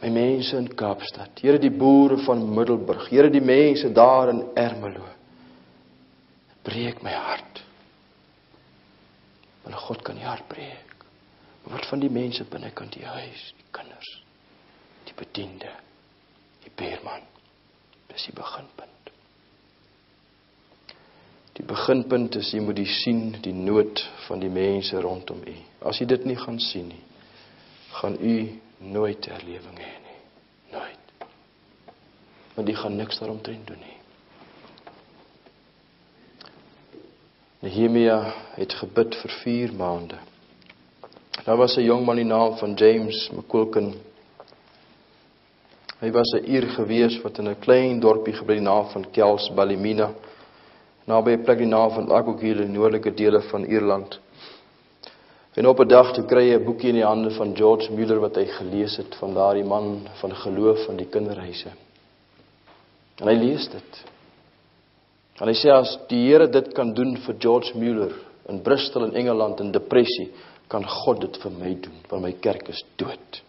my mense in Kaapstad, Here die boere van Middelburg, Here die mense daar in Ermelo, breek my hart. Want God kan die hart breek. Maar wat van die mense binnekant die huis, die kinders, die bediende, die beerman? Dis die beginpunt. Die beginpunt is, jy moet die sien, die nood van die mense rondom u. As jy dit nie gaan sien nie, gaan u nooit herlewing hê nie. Nooit. Want die gaan niks daaromtrent doen nie. Nehemia het gebid vir 4 maande. Daar was 'n jong man die naam van James McQuilkin. Hy was 'n Ier gewees wat in 'n klein dorpie gebly die naam van Kells Ballymena, naby 'n plek die naam van Argyll in die noordelike dele van Ierland. En op 'n dag toe kry hy 'n boekie in die hande van George Muller wat hy gelees het van daardie man van geloof van die kinderhuise. En hy lees dit. En hy sê, as die Here dit kan doen vir George Muller in Bristol in Engeland in depressie, kan God dit vir my doen, want my kerk is dood.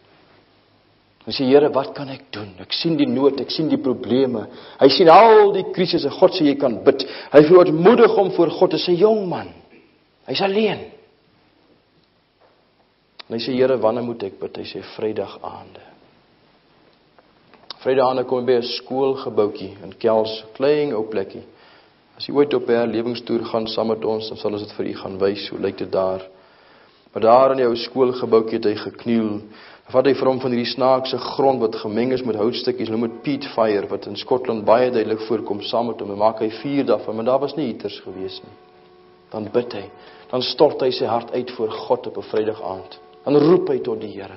Hy sê, Here, wat kan ek doen? Ek sien die nood, ek sien die probleme. Hy sien al die krisisse. God sê, jy kan bid. Hy verootmoedig om voor God te sê, jong man, hy's alleen. En hy sê, Here, wanneer moet ek bid? Hy sê, Vrydag aande. Vrydag aande kom hy by 'n skoolgebouetjie in Kells, klein ou plekkie. As jy ooit op 'n herlewingstoer gaan saam met ons, dan sal ons dit vir u gaan wys, hoe lyk dit daar. Maar daar in die ou skoolgebouetjie het hy gekniel. Dan vat hy vir hom van hierdie snaakse grond wat gemeng is met houtstukkies, noem dit peat fire, wat in Skotland baie duidelik voorkom, saam met hom, en maak hy vuur daarvan, maar daar was nie heaters gewees nie. Dan bid hy, dan stort hy sy hart uit voor God op 'n Vrydag aand. Dan roep hy tot die Here,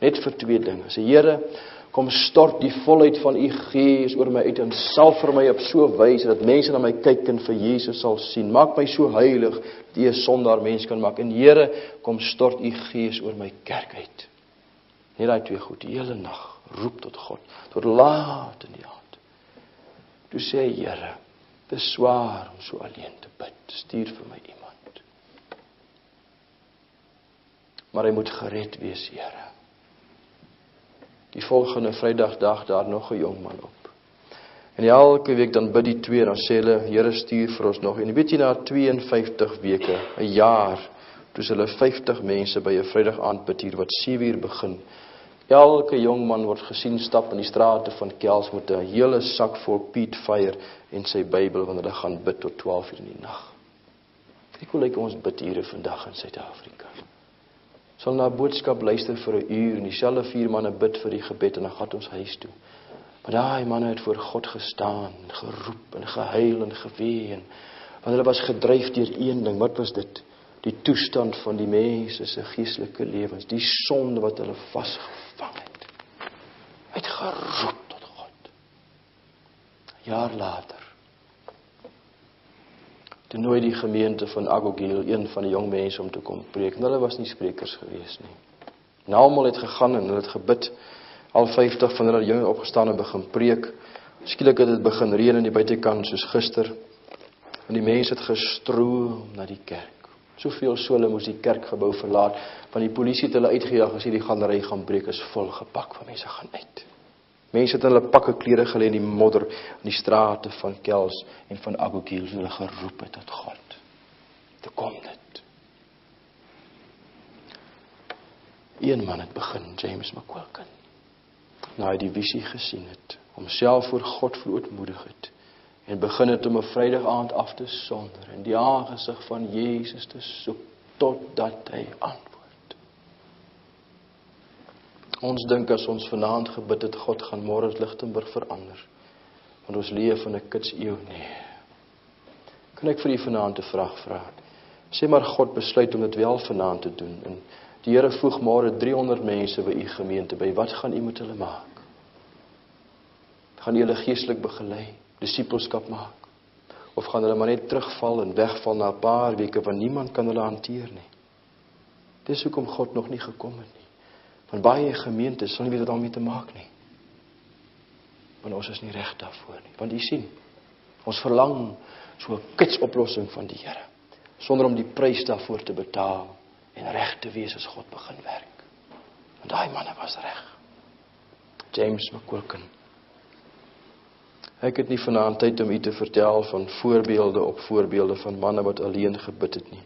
net vir 2 dinge. Sê, Here, kom stort die volheid van u Gees oor my uit en salf vir my op so 'n wyse dat mense na my kyk en vir Jesus sal sien. Maak my so heilig dat u 'n sondaar mens kan maak. En Here, kom stort u Gees oor my kerk uit. Net daai 2 goed, die hele nag roep tot God, tot laat in die aand. Toe sê hy, Here, dit is swaar om so alleen te bid. Stuur vir my iemand. Maar hy moet gered wees, Here. Die volgende Vrydagdag daar nog 'n jong man op. En elke week dan bid die 2, dan sê hulle, Here, stuur vir ons nog. En weet jy, na 52 weke, 'n jaar, toe hulle 50 mense by 'n Vrydag aand bid hier, wat 7 uur begin. Elke jong man word gesien stap in die strate van Kells met 'n hele sak vol peat fire en sy Bybel, wanneer hulle gaan bid tot 12 uur in die nag. Kyk hoe lyk ons bidure vandag in Suid-Afrika. Sal na 'n boodskap luister vir 1 uur en dieselfde 4 manne bid vir die gebed en dan gaan ons huis toe. Maar daai manne het voor God gestaan en geroep en gehuil en geween. Want hulle was gedryf deur een ding. Wat was dit? Die toestand van die mense se geestelike lewens, die sonde wat hulle vasgevang het. Hy het geroep tot God. 'n Jaar later, toe nooi die gemeente van Argyll een van die jong mense om te kom preek. En hulle was nie sprekers gewees nie. En almal het gegaan en hulle het gebid. Al 50 van hulle jonge opgestaan en begin preek. Skielik het dit begin reën in die buitekant soos gister. En die mense het gestroom na die kerk. Soveel so hulle moes die kerkgebou verlaat, want die polisie het hulle uitgejaag as die galerij gaan breek, is vol gepak van mense gaan uit. Mense het in hulle pakke klere gelê in die modder in die strate van Kells en van Argyll, so hulle geroep het tot God. Toe kom dit. Een man het begin, James McQuilkin, na hy die visie gesien het, homself voor God verootmoedig het, en begin het om 'n Vrydag aand af te sonder, en die aangesig van Jesus te soek, totdat hy antwoord. Ons dink as ons vanaand gebid het, God gaan môre Lichtenburg verander, want ons leef in 'n kitseeu. Nee. Kan ek vir u vanaand 'n vraag vra? Sê maar God besluit om dit wel vanaand te doen, en Die Here voeg môre 300 mense by u gemeente by. Wat gaan u met hulle maak? Gaan u hulle geestelik begelei, disippelskap maak? Of gaan hulle maar net terugval en wegval na 'n paar weke, want niemand kan hulle hanteer nie? Dis hoekom God nog nie gekom het nie. Want baie gemeentes sal nie weet wat daarmee te maak nie. Want ons is nie reg daarvoor nie. Want u sien, ons verlang so 'n kitsoplossing van die Here, sonder om die prys daarvoor te betaal en reg te wees as God begin werk. Want daai manne was reg. James McQuilkin. Ek het nie vanaand tyd om u te vertel van voorbeelde op voorbeelde van manne wat alleen gebid het nie.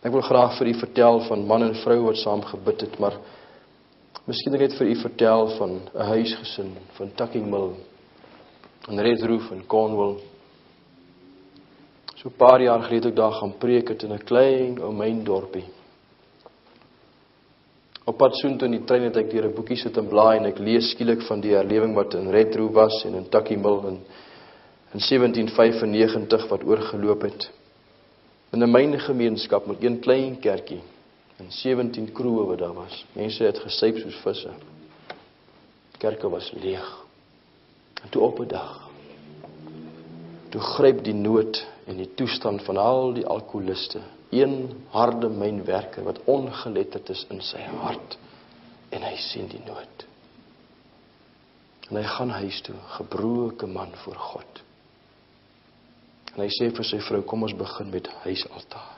Ek wil graag vir u vertel van man en vrou wat saam gebid het, maar miskien net vir u vertel van 'n huisgesin van Tucking Mill in Red Roof in Cornwall. So 'n paar jaar gelede ek daar gaan preek het in 'n klein ou myn dorpie. Op pad soontoe in die trein het ek deur 'n boekie sit en blaai en ek lees skielik van die herlewing wat in Red Roof was en in Tucking Mill in 1795 wat oorgeloop het. In 'n myngemeenskap met een klein kerkie en 17 kroeë wat daar was. Mense het gesuip soos visse. Kerke was leeg. En toe op 'n dag, toe gryp die nood en die toestand van al die alkoholiste, een harde mynwerker wat ongeletterd is in sy hart, en hy sien die nood. En hy gaan huis toe, gebroke man voor God. En hy sê vir sy vrou, kom ons begin met huisaltaar.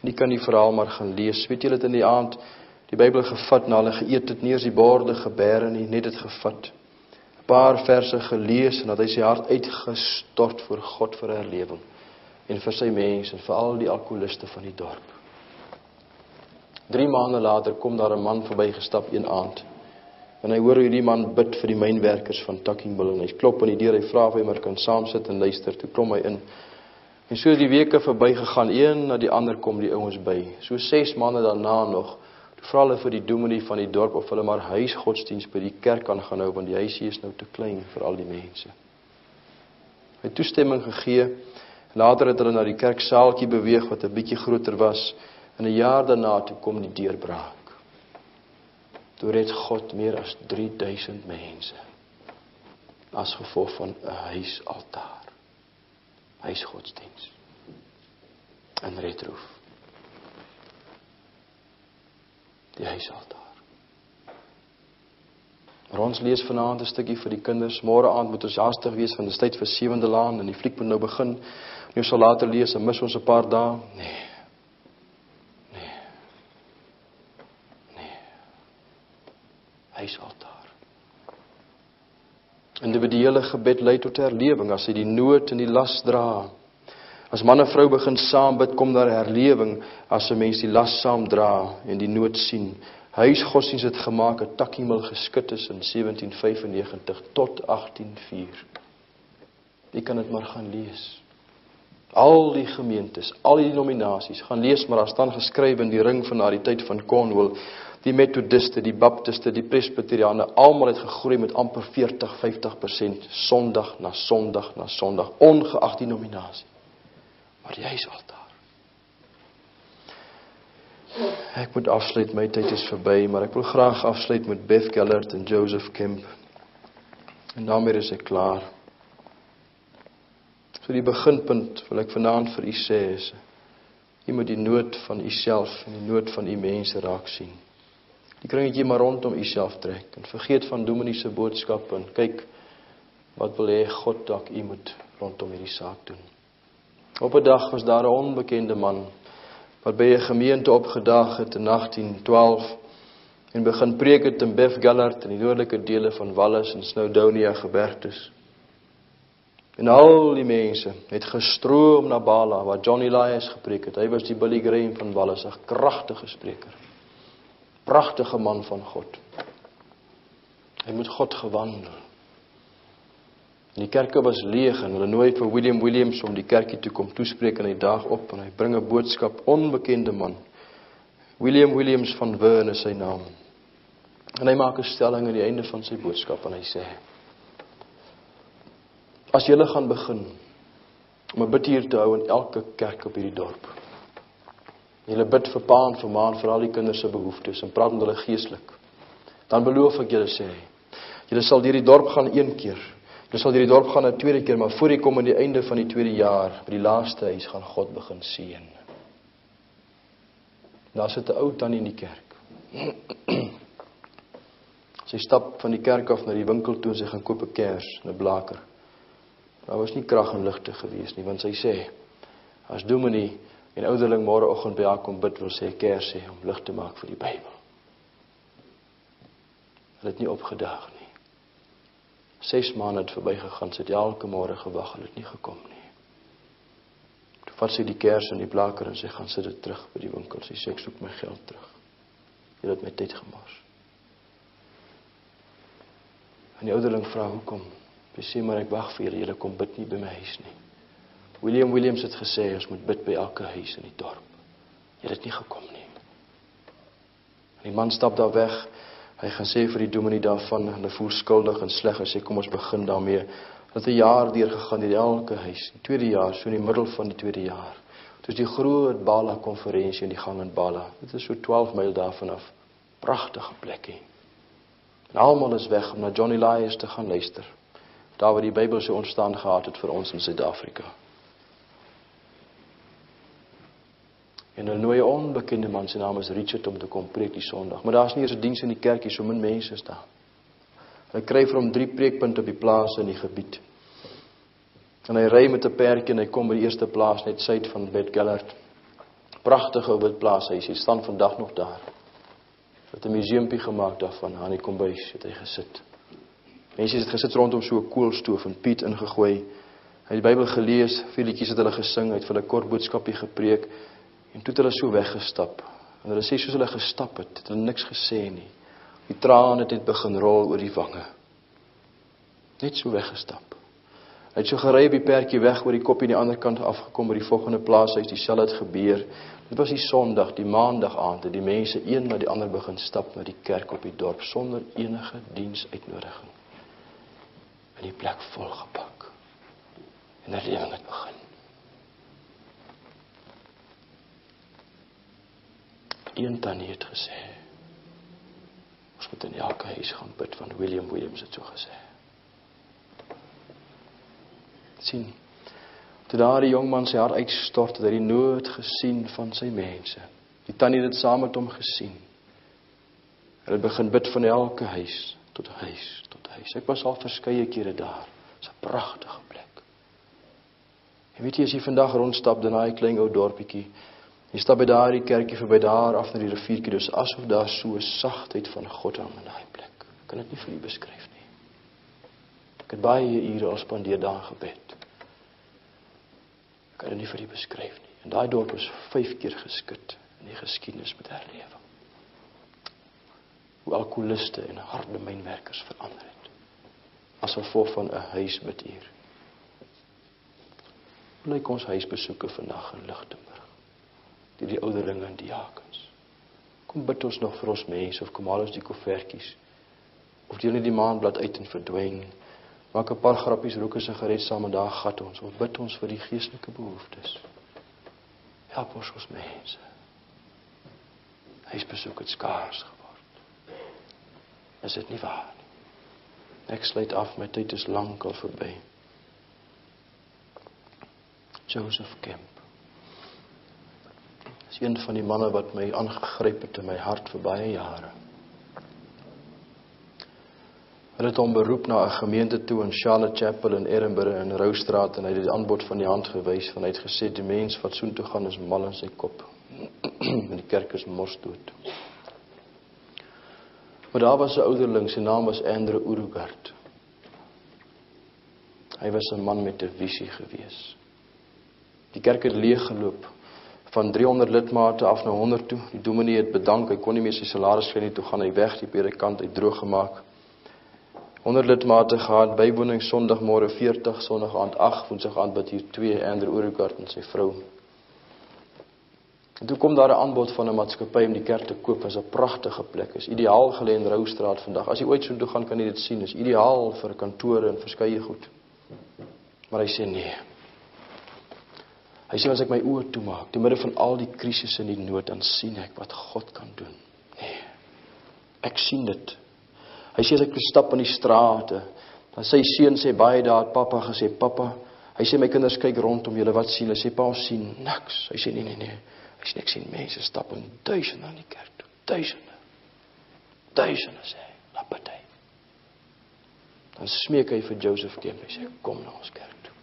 En jy kan die verhaal maar gaan lees. Weet julle het in die aand die Bybel gevat, na hulle geëet het, nie eens die borde gebêre nie, net dit gevat. 'n Paar verse gelees en dat hy sy hart uitgestort voor God vir herlewing. En vir sy mense en vir al die alkoholiste van die dorp. 3 maande later kom daar 'n man verbygestap een aand. En hy hoor hoe die man bid vir die mynwerkers van Tucking Mill. En hy klop aan die deur, hy vra of hy maar kan saam sit en luister. Toe klom hy in. En so die weke verbygegaan, een na die ander kom die ouens by. So 6 maande daarna nog, toe vra hulle vir die dominee van die dorp of hulle maar huisgodsdienst by die kerk kan gaan hou, want die huisie is nou te klein vir al die mense. Hy het toestemming gegee. Later het hulle na die kerksaaltjie beweeg wat 'n bietjie groter was. En 'n jaar daarna toe kom die deurbraak. Toe red God meer as 3000 mense as gevolg van 'n huisaltaar. Huisgodsdienst in Red Roof. Die huisaltaar. Maar ons lees vanaand 'n stukkie vir die kinders. Môre aand moet ons haastig wees want dit is tyd vir 7de laan en die fliek moet nou begin. Jy sal later lees en mis ons 'n paar dae. Nee. Huisaltaar. Individuele gebed lei tot herlewing as jy die nood en die las dra. As man en vrou begin saam bid, kom daar herlewing as 'n mens die las saam dra en die nood sien. Huisgodsdienst het gemaak, 'n Tucking Mill geskit is in 1795 tot 1804. Jy kan dit maar gaan lees. Al die gemeentes, al die denominasies, gaan lees maar, daar staan geskryf in die ring van na die tyd van Cornwall, die methodiste, die baptiste, die presbyteriane, almal het gegroei met amper 40-50%, sondag na sondag na sondag, ongeag die denominasie. Maar die huisaltaar. Ek moet afsluit, my tyd is verby, maar ek wil graag afsluit met Beth Gellert en Joseph Kemp. En daarmee is ek klaar. So die beginpunt wil ek vanaand vir u sê is, u moet die nood van u self en die nood van u mense raak sien. Die kringetjie maar rondom u self trek en vergeet van dominee se boodskap en kyk wat wil hê God dalk u moet rondom hierdie saak doen. Op 'n dag was daar 'n onbekende man wat by 'n gemeente opgedaag het in 1812 en begin preek het in Beth Gellert in die noordelike dele van Wallis en Snowdonia gebergtes. En al die mense het gestroom na Bala waar John Elias gepreek het. Hy was die Billy Graham van Wallis, 'n kragtige spreker. Pragtige man van God. Hy moet God gewandel. En die kerke was leeg en hulle nooi vir William Williams om die kerkie toe kom toespreek en hy daag op en hy bring 'n boodskap, onbekende man. William Williams van Wern is sy naam. En hy maak 'n stelling aan die einde van sy boodskap en hy sê, as julle gaan begin om 'n bidtuur te hou in elke kerk op hierdie dorp, Julle bid vir pa en vir ma en vir al die kinders se behoeftes en praat met hulle geestelik. Dan beloof ek julle sê, julle sal deur die dorp gaan 1 keer. Julle sal deur die dorp gaan 'n 2de keer, maar voor jy kom aan die einde van die 2de jaar, by die laaste huis gaan God begin seën. Daar sit 'n ou tannie in die kerk. Sy stap van die kerk af na die winkel toe en sy gaan koop 'n kers en 'n blaker. Daar was nie krag en ligte gewees nie, want sy sê, as dominee en ouderling môreoggend by haar kom bid, wil sy 'n kers hê om lig te maak vir die Bybel. Hulle het nie opgedaag nie. 6 maande het verbygegaan, sy het elke môre gewag, hulle het nie gekom nie. Toe vat sy die kers en die blaker en sy gaan sit dit terug by die winkel. Sy sê, ek soek my geld terug. Julle het my tyd gemors. En die ouderling vra, hoekom? Sy sê, maar ek wag vir julle kom bid nie by my huis nie. William Williams het gesê, ons moet bid by elke huis in die dorp. Julle het nie gekom nie. En die man stap daar weg, hy gaan sê vir die dominee daarvan, en hy voel skuldig en sleg, en sê, kom ons begin daarmee. Het 'n jaar deurgegaan deur elke huis, die 2de jaar, so in die middel van die 2de jaar. Dit is die groot Bala konferensie in die gang in Bala. Dit is so 12 myl daarvan af. Pragtige plekkie. En almal is weg om na John Elias te gaan luister. Daar waar die Bybel so ontstaan gehad het vir ons in Suid-Afrika. En hulle nooi 'n onbekende man, sy naam is Richard, om te kom preek die Sondag. Maar daar is nie eens 'n diens in die kerkie, so min mense is daar. Hy kry vir hom 3 preekpunte op die plaas in die gebied. En hy ry met 'n perdjie en hy kom by die eerste plaas net suid van Bethgellert. Pragtige ou wit plaashuis, hy staan vandag nog daar. Het 'n museumpie gemaak daarvan, aan die kombuis het hy gesit. Mense het gesit rondom so 'n koolstoof en Piet ingegooi. Hy het die Bybel gelees, 4 liedjies het hulle gesing, hy het vir hulle kort boodskapie gepreek en toe het hulle so weggestap. En hulle sê soos hulle gestap het hulle niks gesê nie. Die trane het net begin rol oor die wange. Net so weggestap. Hy het so gery op die perdjie weg oor die koppie aan die ander kant afgekom by die volgende plaashuis, dieselfde het gebeur. Dit was die Sondag, die maandag aand, het die mense een na die ander begin stap na die kerk op die dorp, sonder enige diensuitnodiging. En die plek volgepak. En die lewing het begin. Een tannie het gesê, ons moet in elke huis gaan bid, van William Williams het so gesê. Sien, toe daar die jongman sy hart uitstort, het hy die nood gesien van sy mense. Die tannie het dit saam met hom gesien. Hulle begin bid van elke huis tot huis tot huis. Ek was al verskeie kere daar. Dit is 'n pragtige plek. En weet jy, as jy vandag rondstap in daai klein ou dorpietjie, jy stap by daardie kerkie verby daar af na die riviertjie, dis asof daar so 'n sagtheid van God hang in daai plek. Ek kan dit nie vir u beskryf nie. Ek het baie ure al spandeer daar gebed. Ek kan dit nie vir u beskryf nie. En daai dorp is 5 keer geskit in die geskiedenis met herlewing. Hoe alkoholiste en harde mynwerkers verander het. As gevolg van 'n huisbiduur. Hoe lyk ons huisbesoeke vandag in Lichtenburg? Die ouderlinge en diakens. Kom bid ons nog vir ons mense, of kom haal ons die koevertjies, of deel nie die maandblad uit en verdwyn, maak 'n paar grappies, rook 'n sigaret saam en daar gat ons, of bid ons vir die geestelike behoeftes. Help ons mense. Huisbesoek het skaars geword. Is dit nie waar nie? Ek sluit af, my tyd is lank al verby. Joseph Kemp is een van die manne wat my aangegryp het in my hart vir baie jare. Hulle het hom beroep na 'n gemeente toe in Charlotte Chapel in Edinburgh in Roustraat en hy het die aanbod van die hand gewys en hy het gesê die mens wat soontoe gaan is mal in sy kop. En die kerk is morsdood. Maar daar was 'n ouderling, sy naam was Andrew Urquhart. Hy was 'n man met 'n visie gewees. Die kerk het leeg geloop. Van 300 lidmate af na 100 toe. Die dominee het bedank, hy kon nie meer sy salaris kry nie, toe gaan hy weg, die predikant het droog gemaak. 100 lidmate gehad, bywoning Sondagmôre 40, Sondag aand 8, Woensdag aand bid hier 2, Andrew Urquhart en sy vrou. En toe kom daar 'n aanbod van 'n maatskappy om die kerk te koop, is 'n pragtige plek, is ideaal geleë in Roustraat vandag. As jy ooit so toe gaan, kan jy dit sien, is ideaal vir kantore en verskeie goed. Maar hy sê nee. Hy sê, as ek my oë toemaak, te midde van al die krisisse en die nood, dan sien ek wat God kan doen. Nee, ek sien dit. Hy sê, as ek stap in die strate, dan sy seun sê baie daar, papa gesê, papa, hy sê, my kinders kyk rondom julle, wat sien? Hy sê, pa, ons sien niks. Hy sê, nee. Hy sê, ek sien mense stap in duisende aan die kerk toe. Duisende sê hy, laat bid hy. Dan smeek hy vir Joseph Kemp, hy sê, kom na ons kerk toe.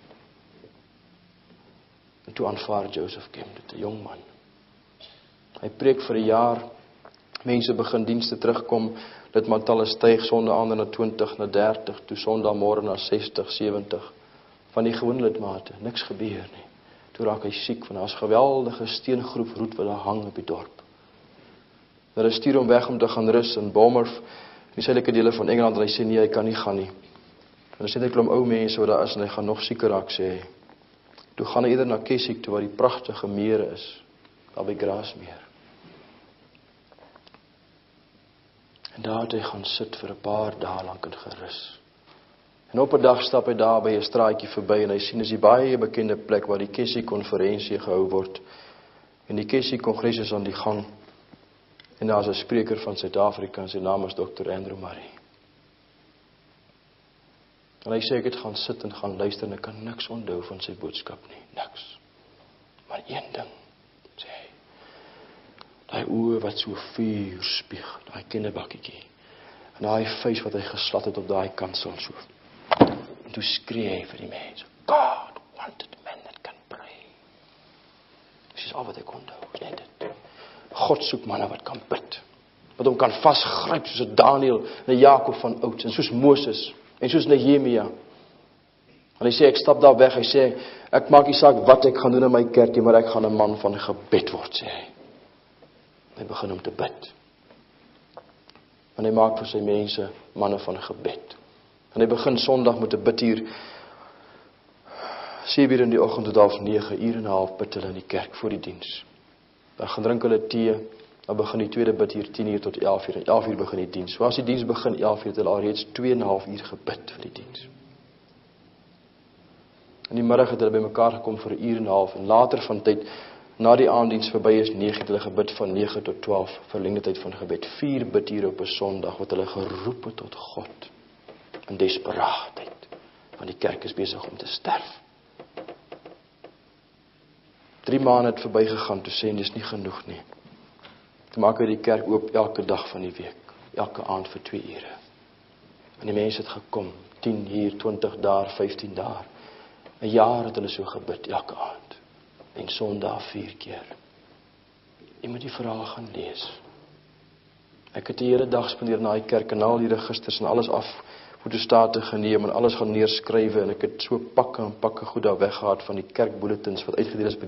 En toe aanvaar Joseph Kemp dit, 'n jong man. Hy preek vir 'n jaar, mense begin dienste terugkom, lidmaatstalle styg sondaande na 20, na 30, toe sondagmôre na 60, 70, van die gewone lidmate, niks gebeur nie. Toe raak hy siek, van daar's geweldige steengroep roet wat daar hang op die dorp. Hulle stuur hom weg om te gaan rus in Bournemouth, in die suidelike dele van Engeland, en hy sê, nee, hy kan nie gaan nie. En dan sê hy, klomp ou mense wat daar is, en hy gaan nog sieker raak, sê hy. Toe gaan hy eerder na Keswick toe, waar die pragtige mere is, daar by Grasmere. En daar het hy gaan sit vir 'n paar dae lank en gerus. En op 'n dag stap hy daar by 'n straatjie verby, en hy sien is die baie bekende plek waar die Keswick konferensie gehou word. En die Keswick kongres is aan die gang. En daar is 'n spreker van Suid-Afrika, en sy naam is Dr. Andrew Murray. En hy sê, ek het gaan sit en gaan luister, en ek kan niks onthou van sy boodskap nie, niks. Maar een ding, sê hy, daai oë wat so vuur spieg, daai kinderbakkietjie, en daai vuis wat hy geslat het op daai kansel, so. En toe skree hy vir die mense, God wanted men that can pray. Dis al wat ek onthou, net dit. God soek manne wat kan bid, wat hom kan vasgryp, soos 'n Daniël en 'n Jakob van oud, en soos Moses, en soos Nehemia. En hy sê, ek stap daar weg, hy sê, ek maak nie saak wat ek gaan doen in my kerkie, maar ek gaan 'n man van gebed word, sê hy. Hy begin om te bid. En hy maak vir sy mense manne van gebed. En hy begin Sondag met 'n bidtuur, 7:00 in die oggend tot 8:30, uur en 'n half bid hulle in die kerk voor die diens. Dan gaan drink hulle tee, dan begin die tweede bidtuur 10:00 tot 11:00, en 11:00 begin die diens. So as die diens begin 11:00, het hulle al reeds 2,5 uur gebid vir die diens. In die middag het hulle bymekaar gekom vir 'n uur en 'n half, en later van tyd, na die aanddiens verby is 9:00, het hulle gebid van 9 tot 12, verlengde tyd van gebed, 4 bidure op 'n Sondag, wat hulle geroep het tot God, in desperaatheid, want die kerk is besig om te sterf. 3 maande het verby gegaan, toe sê, dis nie genoeg nie. Toe maak hy die kerk oop elke dag van die week, elke aand vir 2 ure. En die mense het gekom, 10 hier, 20 daar, 15 daar. 'n jaar het hulle so gebid, elke aand. En Sondag 4 keer. Jy moet die verhaal gaan lees. Ek het die hele dag spandeer na die kerk, en al die registers en alles af, fotostate geneem, en alles gaan neerskrywe, en ek het so pakke en pakke goed daar weggehaal van die kerkbulletins, wat uitgedeel is by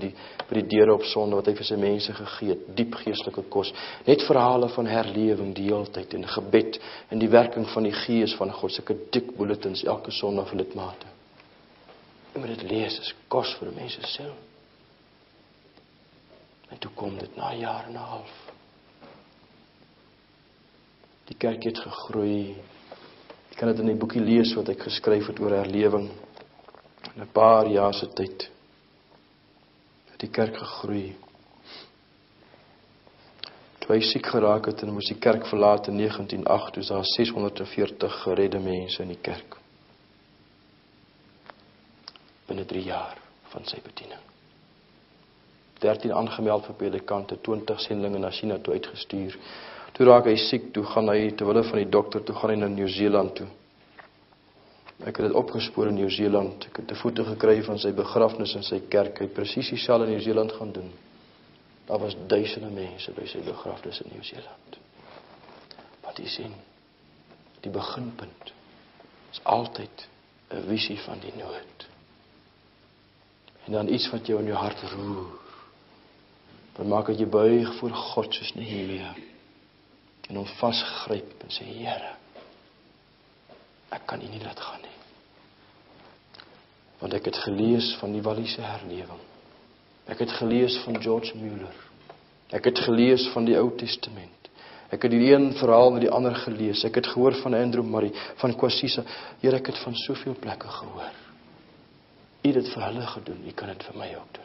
die deure op Sondag, wat hy vir sy mense gegee het, diep geestelike kos, net verhale van herlewing die hele tyd, en gebed, en die werking van die Gees van God, sulke dik bulletins, elke Sondag vir lidmate. Jy moet dit lees, is kos vir mense siel. En toe kom dit na 1,5 jaar. Die kerk het gegroei. Ek kan dit in die boekie lees wat ek geskryf het oor herlewing. In 'n paar jaar se tyd het die kerk gegroei. Toe hy siek geraak het en moes die kerk verlaat in 1908, toe is daar 640 geredde mense in die kerk. Binne 3 jaar van sy bediening. 13 aangemeld vir predikante, 20 sendlinge na China toe uitgestuur. Toe raak hy siek, toe gaan hy, terwille van die dokter, toe gaan hy na Nieu-Seeland toe. Ek het dit opgespoor in Nieu-Seeland. Ek het te voete gekry van sy begrafnis in sy kerk. Hy het presies dieselfde in Nieu-Seeland gaan doen. Daar was duisende mense by sy begrafnis in Nieu-Seeland. Want jy sien, die beginpunt is altyd 'n visie van die nood. En dan iets wat jou in jou hart roer. Dan maak dat jy buig voor God soos Nehemia. En hom vasgryp en sê, Here, ek kan U nie laat gaan nie. Want ek het gelees van die Walliese herlewing. Ek het gelees van George Muller. Ek het gelees van die Ou Testament. Ek het die een verhaal na die ander gelees. Ek het gehoor van Andrew Murray, van Kwasisa. Here, ek het van soveel plekke gehoor. U het dit vir hulle gedoen, U kan dit vir my ook doen.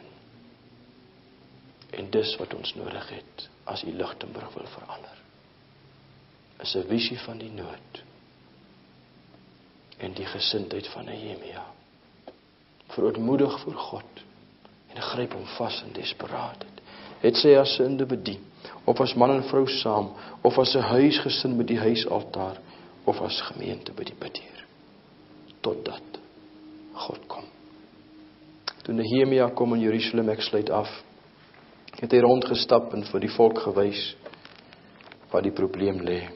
En dis wat ons nodig het, as U Lichtenburg wil verander. Is 'n visie van die nood, en die gesindheid van Nehemia. Verootmoedig voor God, en gryp hom vas in desperaatheid. Het sy as sinde bedien, of as man en vrou saam, of as 'n huisgesin by die huisaltaar, of as gemeente by die bidheer. Totdat God kom. Toe Nehemia kom in Jerusalem, ek sluit af, het hy rondgestap en vir die volk gewys waar die probleem lê.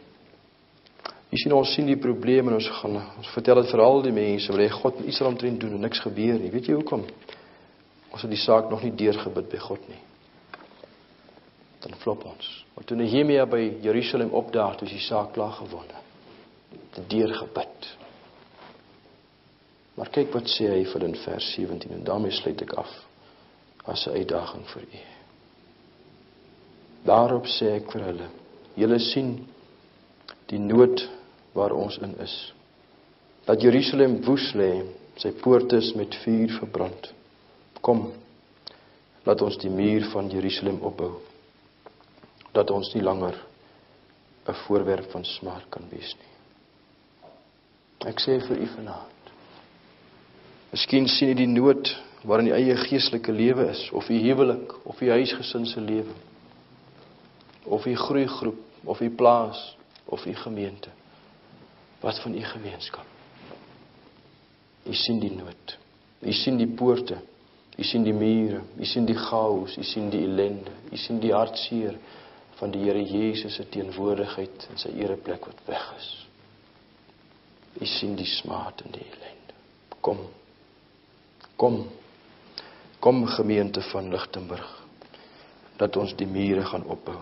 Ons sien die probleem en ons vertel dit vir al die mense, wil hy God iets daaromtrent doen en niks gebeur nie. Weet jy hoekom? Ons het die saak nog nie deurgebid by God nie. Dan flop ons. Want toe Nehemia by Jerusalem opdaag, is die saak klaar gewonne. Het deurgebid. Maar kyk wat sê hy vir in vers 17, en daarmee sluit ek af, as 'n uitdaging vir u. Daarop sê ek vir hulle, julle sien die nood waar ons in is. Dat Jerusalem woes lê, sy poorte is met vuur verbrand. Kom, laat ons die muur van Jerusalem opbou, dat ons nie langer 'n voorwerp van smaak kan wees nie. Ek sê vir u vanaand, miskien sien u die nood waarin u eie geestelike lewe is, of u huwelik, of u huisgesin se lewe, of u groeigroep, of u plaas, of u gemeente. Wat van u gemeenskap? U sien die nood, u sien die poorte, u sien die mure, u sien die chaos, u sien die ellende, u sien die hartseer van die Here Jesus se teenwoordigheid in sy ereplek wat weg is. U sien die smaad en die ellende. Kom gemeente van Lichtenburg, dat ons die mure gaan opbou.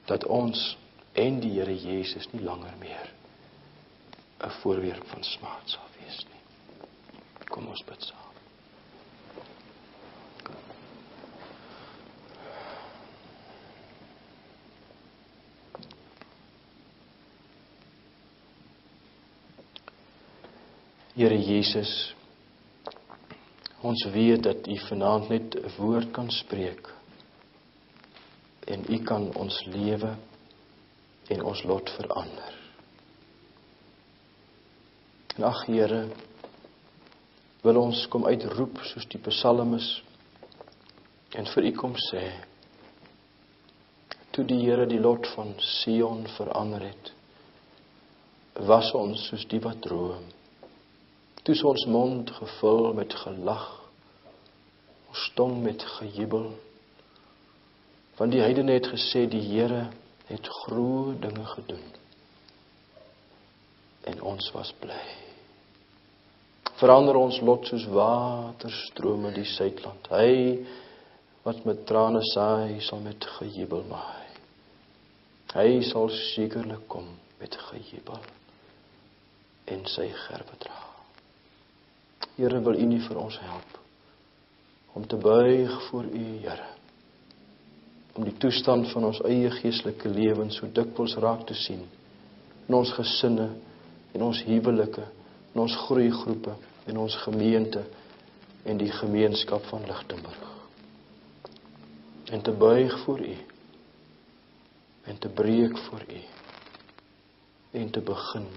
Dat ons en die Here Jesus nie langer meer 'n voorwerp van smaad sal wees nie. Kom ons bid saam. Here Jesus, ons weet dat u vanaand net 'n woord kan spreek, en u kan ons lewe en ons lot verander. En ag Here, wil ons kom uitroep soos die psalmis en vir u kom sê, toe die Here die lot van Sion verander het, was ons soos die wat droom. Toe is ons mond gevul met gelag, ons tong met gejubel, want die heidene het gesê, die Here het groot dinge gedoen, en ons was bly. Verander ons lot soos waterstrome die suidland. Hy wat met trane saai, sal met gejubel maai. Hy sal sekerlik kom met gejubel en sy gerwe dra. Here, wil u nie vir ons help om te buig voor u, Here, om die toestand van ons eie geestelike lewens so dikwels raak te sien, in ons gesinne, in ons huwelike, in ons groeigroepe, in ons gemeente, en die gemeenskap van Lichtenburg. En te buig voor u, en te breek voor u, en te begin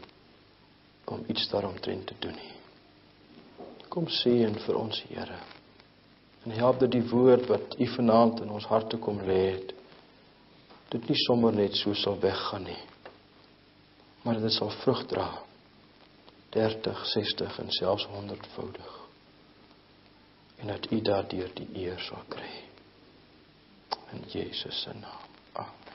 om iets daaromtrent te doen nie. Kom seën vir ons, Here, en help dat die woord wat u vanaand in ons harte kom lê het, dit nie sommer net so sal weggaan nie, maar dit sal vrug dra, 30, 60 en selfs 100voudig, en dat u daardeur die eer sal kry. In Jesus se naam. Amen.